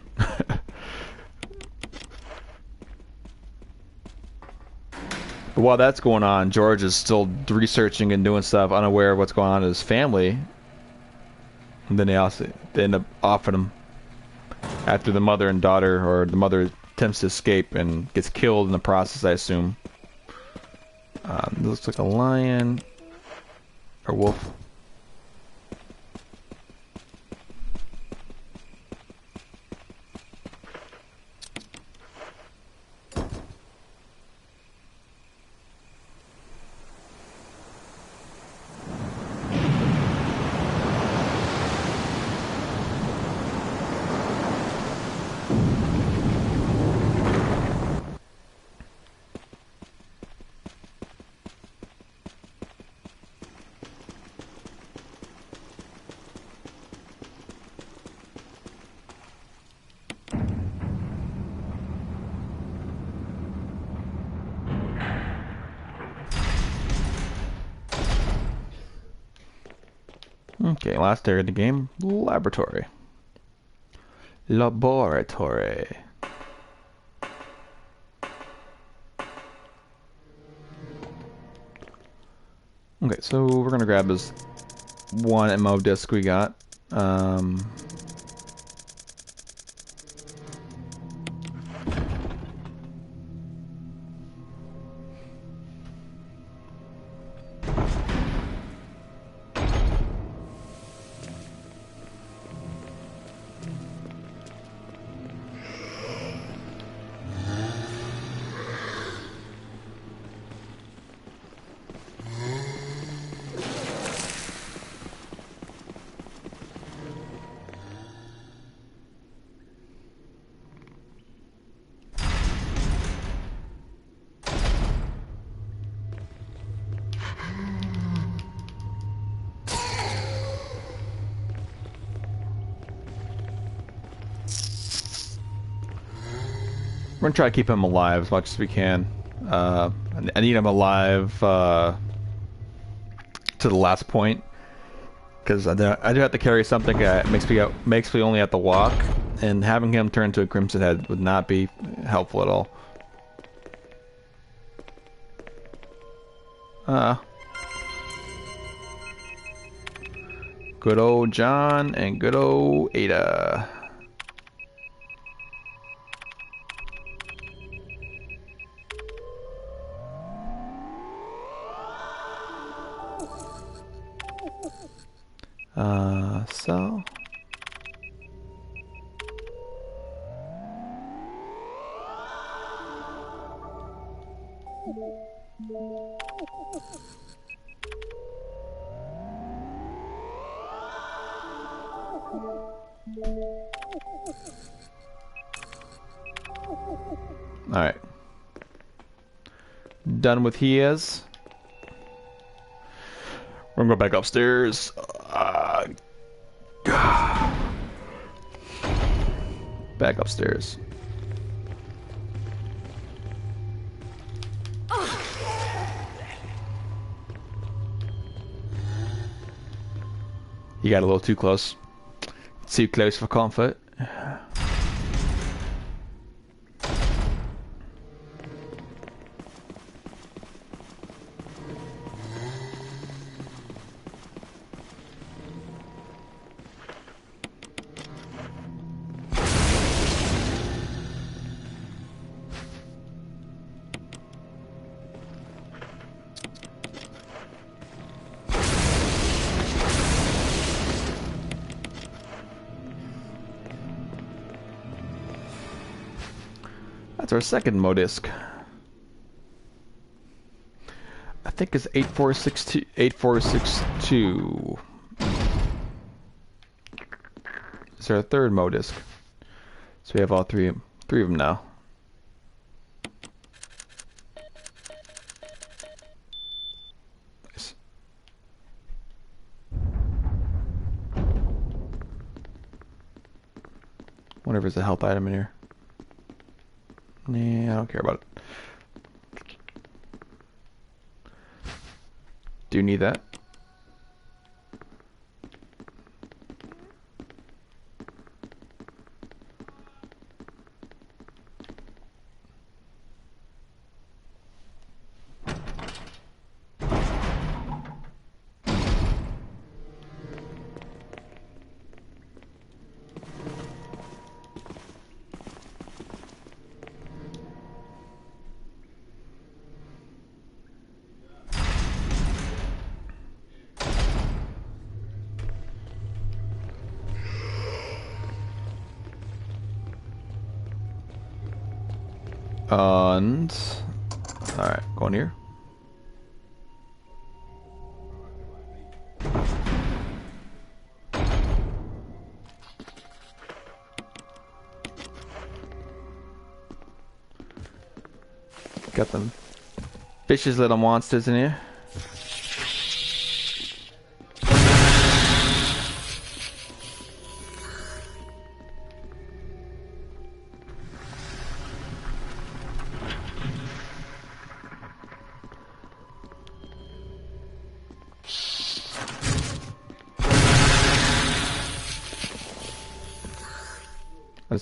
But while that's going on, George is still researching and doing stuff, unaware of what's going on in his family. And then they end up offing him after the mother and daughter, or the mother attempts to escape and gets killed in the process, I assume. It looks like a lion or wolf. Okay, last area of the game, laboratory. Laboratory. Okay, so we're gonna grab this one MO disc we got. We're gonna try to keep him alive as much as we can. I need him alive to the last point, because I do have to carry something that makes me only have to walk, and having him turn into a Crimson Head would not be helpful at all. Good old John and good old Ada. So alright. Done with he is. We're gonna go back upstairs. Back upstairs. You got a little too close. Too close for comfort. That's our second modisc. I think it's 8462. 8462. It's our third modisc. So we have all three of them now. Nice. Wonder if there's a health item in here. Nah, I don't care about it. Do you need that? And alright, go in here. Got them vicious little monsters in here.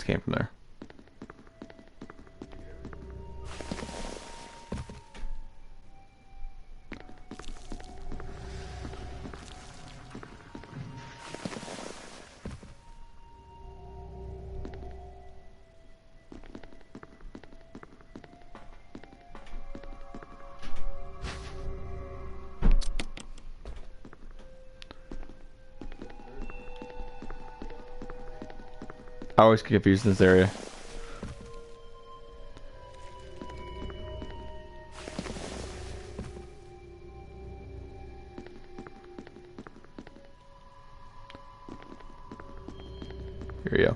came from there. I always get confused in this area. Here we go.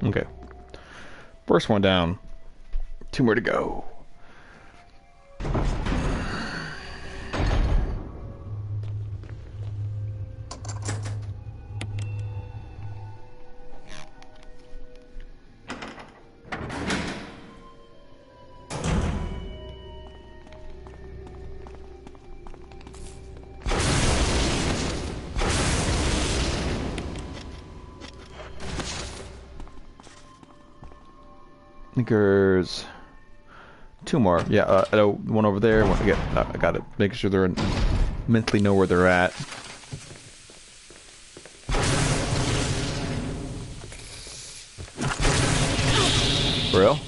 Okay. First one down. 2 more to go. I think there's 2 more. Yeah, one over there. I got it. Make sure they're mentally know where they're at. For real?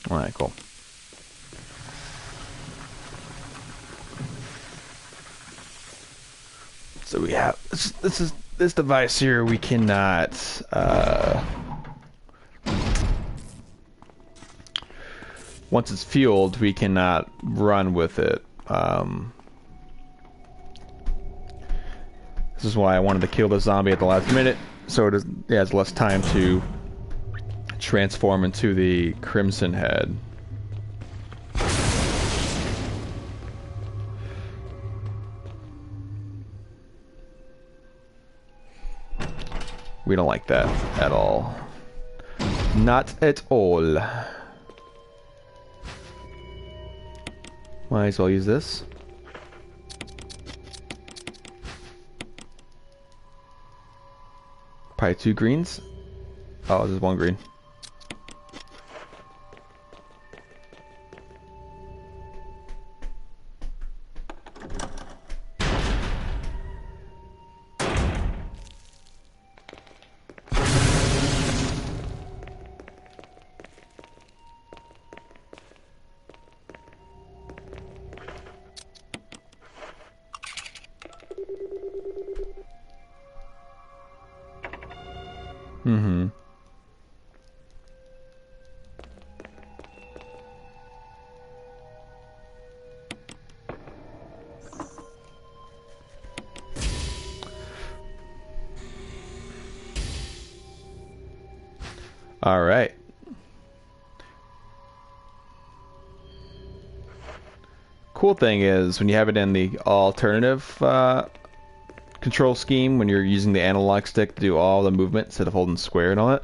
All right, cool. So we have this device here. We cannot once it's fueled, we cannot run with it. This is why I wanted to kill the zombie at the last minute, so it has less time to transform into the Crimson Head. We don't like that at all. Not at all. Might as well use this. Probably 2 greens. Oh, there's 1 green. Mm-hmm. All right. Cool thing is when you have it in the alternative control scheme, when you're using the analog stick to do all the movement instead of holding square and all that,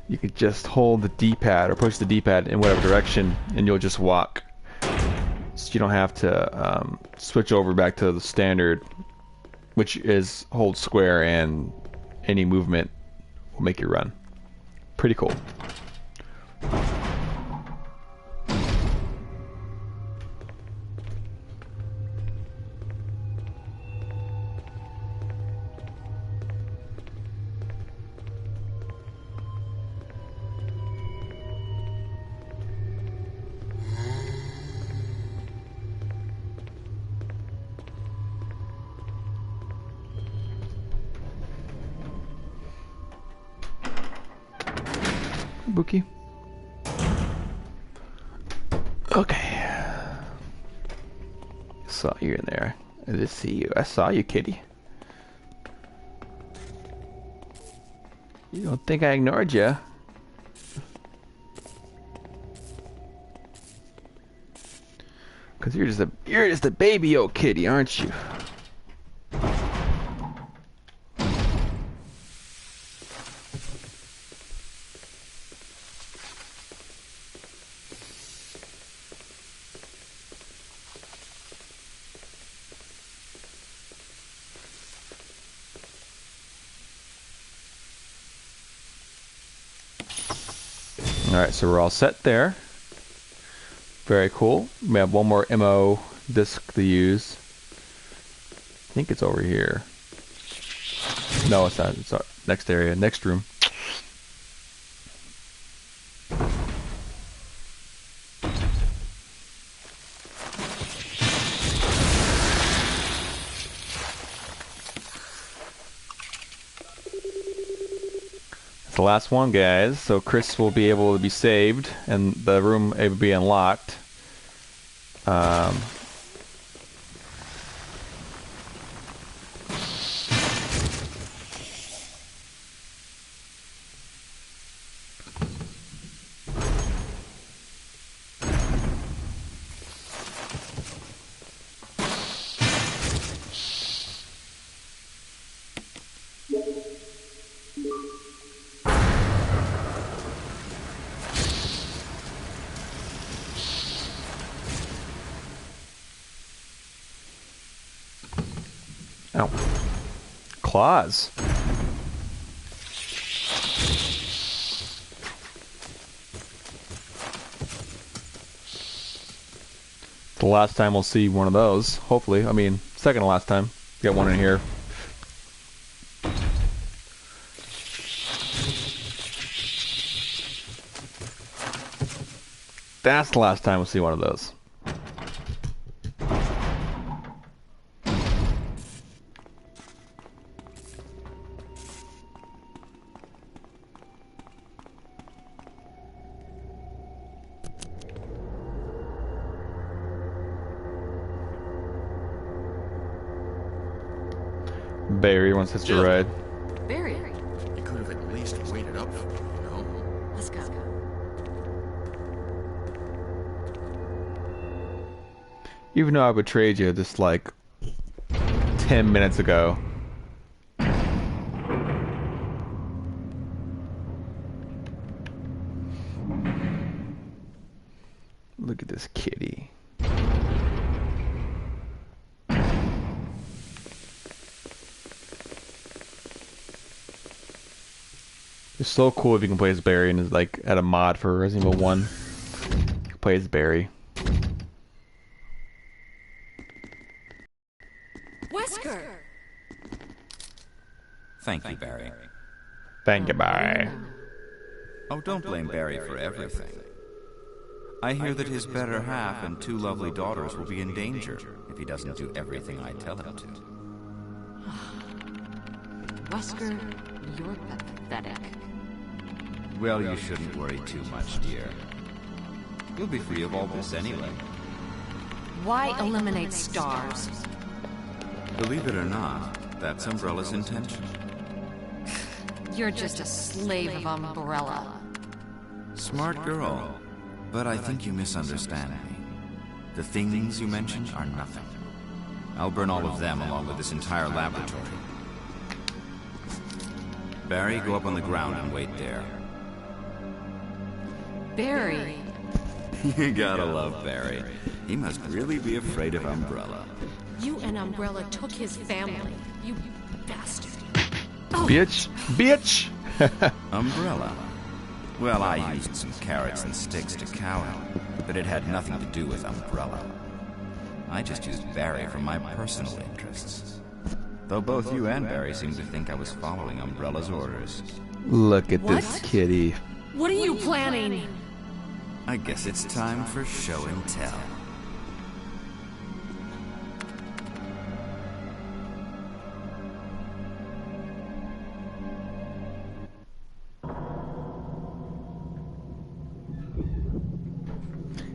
you could just hold the D-pad or push the D-pad in whatever direction and you'll just walk. So you don't have to switch over back to the standard, which is hold square and any movement will make you run. Pretty cool. Bookie. Okay. Saw you in there. I did see you. I saw you, kitty. You don't think I ignored you? Cause you're just a baby old kitty, aren't you? Alright, so we're all set there. Very cool. We have one more MO disc to use. I think it's over here. No, it's not. It's our next area, next room. The last one, guys, so Chris will be able to be saved and the room will be unlocked. Ow. Claws. The last time we'll see one of those, hopefully. I mean, second to last time. Got one in here. That's the last time we'll see one of those. Barry wants us to ride. Barry, You could have at least waited up for me, you know? let's go. Even though I betrayed you just like 10 minutes ago. Look at this kitty. It's so cool if you can play as Barry and is like at a mod for Resident Evil 1. You can play as Barry. Wesker! Thank you, Barry. Thank you, Barry. Oh, don't blame Barry for everything. I hear that his better half and two lovely daughters will be in danger if he doesn't do everything I tell him to. Wesker, you're pathetic. Well, you shouldn't worry too much, dear. You'll be free of all this anyway. Why eliminate stars? Believe it or not, that's Umbrella's intention. You're just a slave of Umbrella. Smart girl. But I think you misunderstand me. The things you mentioned are nothing. I'll burn all of them along with this entire laboratory. Barry, go up on the ground and wait there. Barry. You gotta love Barry. He must really be afraid of Umbrella. You and Umbrella took his family. You bastard. Bitch! Bitch! Umbrella? Well, I used some carrots and sticks to cow him, but it had nothing to do with Umbrella. I just used Barry for my personal interests. Though both you and Barry seem to think I was following Umbrella's orders. Look at What? this kitty. What are you planning? I guess it's time for show and tell.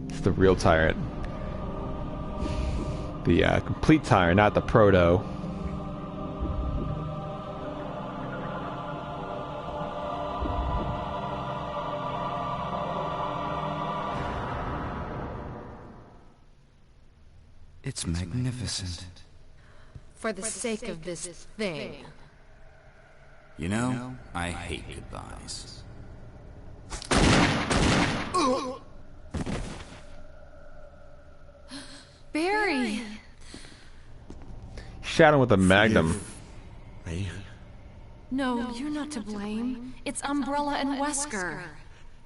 It's the real tyrant. The complete tyrant, not the proto. It's magnificent. For the sake of this thing. You know, I hate goodbyes. Barry! Shot him with a magnum. Me? No, you're not to blame. It's Umbrella and Wesker.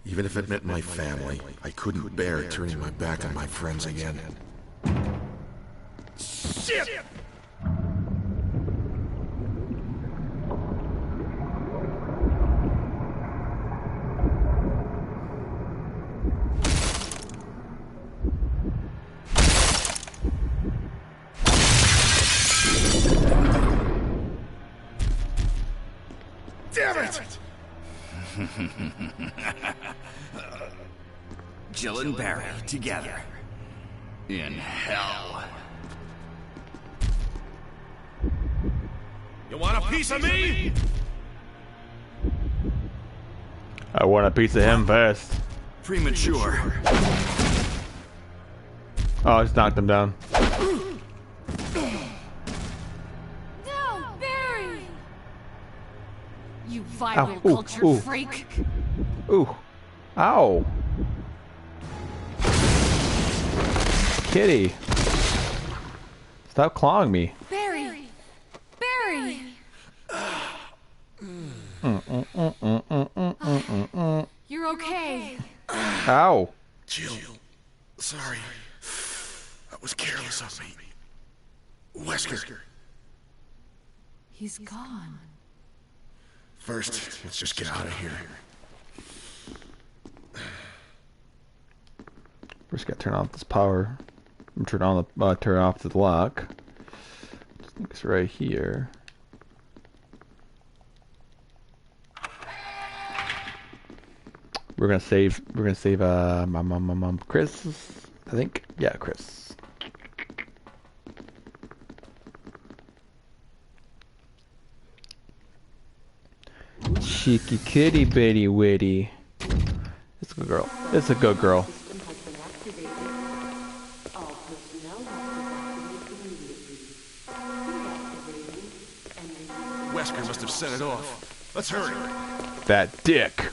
Even if it meant my family, I couldn't bear turning my back on my friends again. Shit! Damn it! Jill and Barry together. In hell. You want a piece of me? I want a piece of him first. Premature. Oh, I just knocked him down. No, Barry! You Ow. viral Ooh, culture ooh. freak. Ooh. Ow. Kitty. Stop clawing me. Barry! Barry! You're okay. Ow. Jill, sorry. That was careless of me. Wesker. He's gone. First, let's just get out of here. First, gotta turn off this power. Turn on the turn off the lock. It's right here. We're gonna save. Chris. I think. Yeah, Chris. Cheeky kitty bitty witty. It's a good girl. It's a good girl. Wesker must have set it off. Let's hurry. That dick.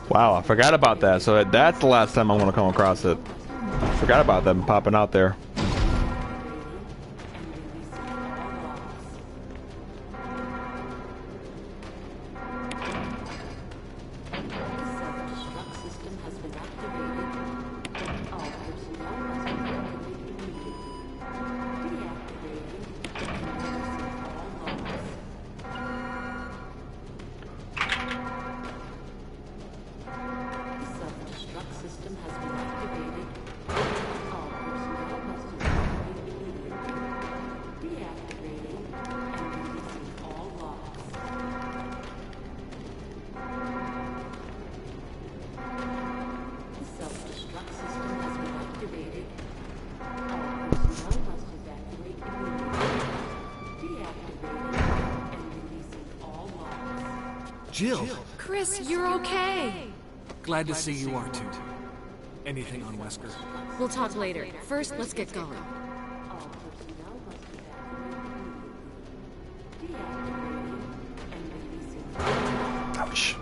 Wow, I forgot about that. So that's the last time I'm gonna come across it. Forgot about them popping out there. Jill! Chris, you're okay. Glad to see you are too. Anything on Wesker? We'll talk later. First, let's get going. Ouch.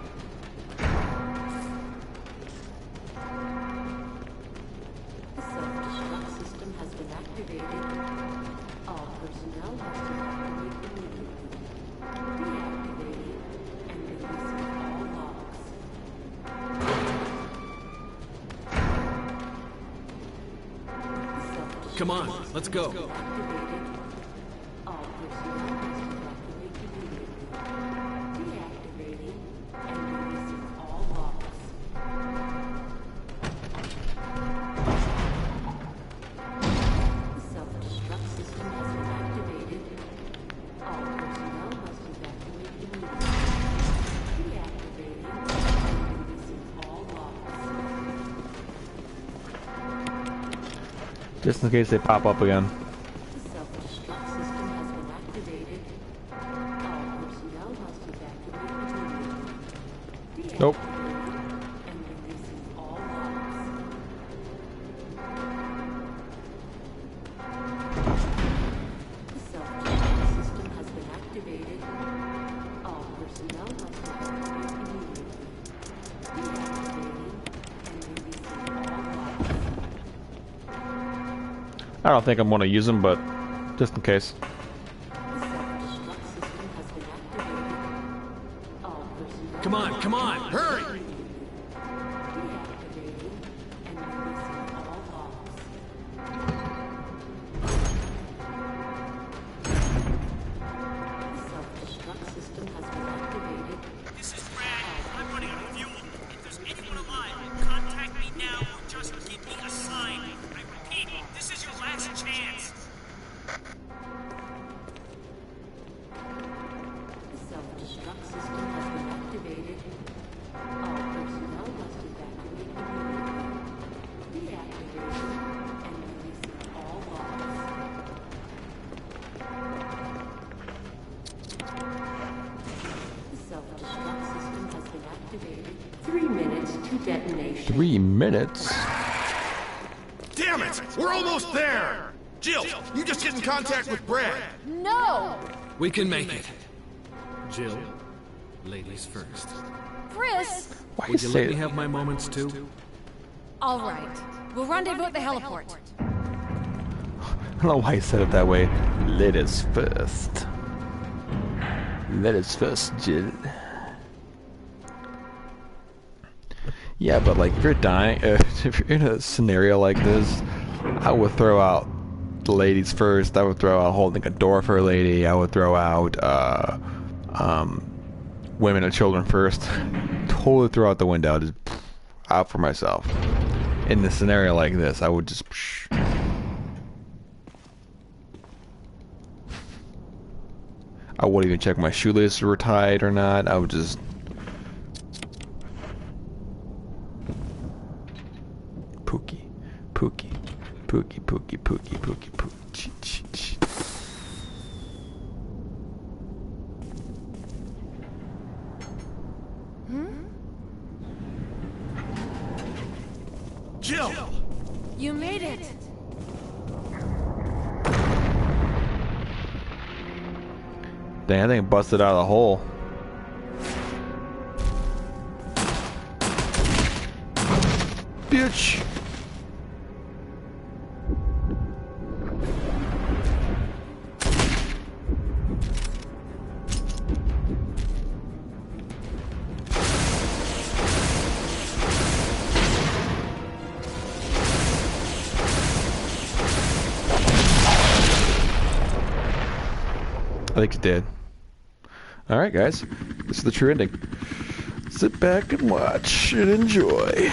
Come on, let's go. Just in case they pop up again. Nope. I don't think I'm going to use them, but just in case. Come on, hurry! This is Brad. I'm running out of fuel. If there's anyone alive, contact me now or just give me a sign. I repeat, this is your last chance. The self-destruct system has been activated. All personnel must evacuate immediately. Deactivating and releasing all logs. The self-destruct system has been activated. 3 minutes to detonation. 3 minutes? Damn it! We're almost there! Jill, you just get in contact with Brad. No! We can make it. Jill, ladies first. Chris! Why you Would you say let me it? have my moments too? All right. We'll rendezvous at the heliport. I don't know why you said it that way. Ladies first. Ladies first, Jill. Yeah, but like if you're dying, if you're in a scenario like this, I would throw out the ladies first. I would throw out holding a door for a lady. I would throw out women and children first. Totally throw out the window. Just out for myself. In the scenario like this, I would just. I wouldn't even check my shoelaces were tied or not. I would just. Pookie, Pookie, Pookie, Pookie, Pookie, Pookie, Pookie. Jill! You made it! Dang, I think it busted out of the hole. Bitch! I think it did. Alright guys, this is the true ending. Sit back and watch and enjoy.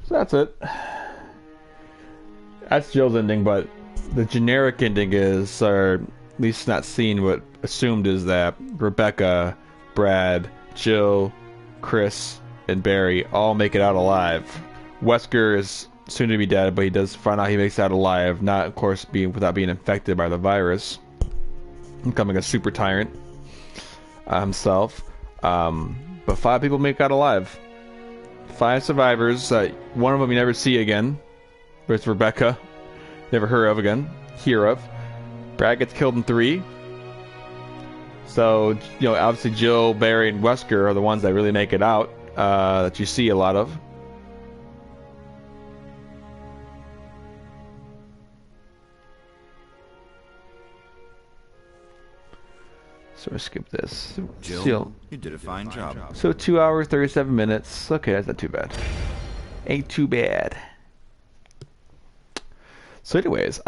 So that's it. That's Jill's ending, but the generic ending is, or at least not seen what assumed is that Rebecca, Brad, Jill, Chris, and Barry all make it out alive. Wesker is soon to be dead, but he does find out he makes it out alive, not of course without being infected by the virus, becoming a super tyrant himself. But 5 people make it out alive. 5 survivors. One of them you never see again. There's Rebecca. Never hear of. Brad gets killed in 3. So, obviously Jill, Barry, and Wesker are the ones that really make it out, that you see a lot of. So I skip this. Jill, you did a fine job. So 2 hours, 37 minutes. Okay, that's not too bad. Ain't too bad. So anyways,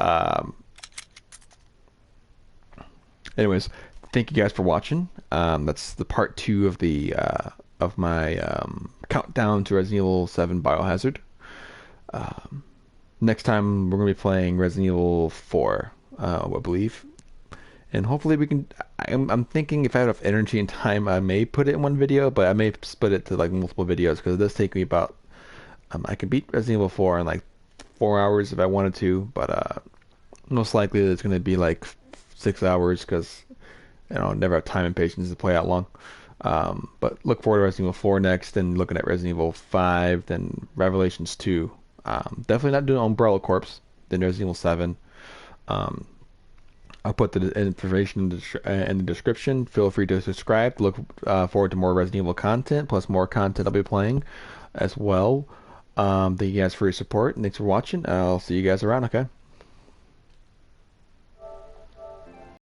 thank you guys for watching. That's the part 2 of the of my countdown to Resident Evil 7 Biohazard. Next time we're gonna be playing Resident Evil 4, I believe. And hopefully we can. I'm thinking if I have enough energy and time, I may put it in one video, but I may split it to like multiple videos because it does take me about. I could beat Resident Evil 4 in like 4 hours if I wanted to, but most likely it's going to be like 6 hours because I never have time and patience to play out long. But look forward to Resident Evil 4 next, and looking at Resident Evil 5, then Revelations 2. Definitely not doing Umbrella Corps. Then Resident Evil 7. I'll put the information in the description. Feel free to subscribe. Look forward to more Resident Evil content, plus more content I'll be playing as well. Thank you guys for your support, and thanks for watching. I'll see you guys around, okay?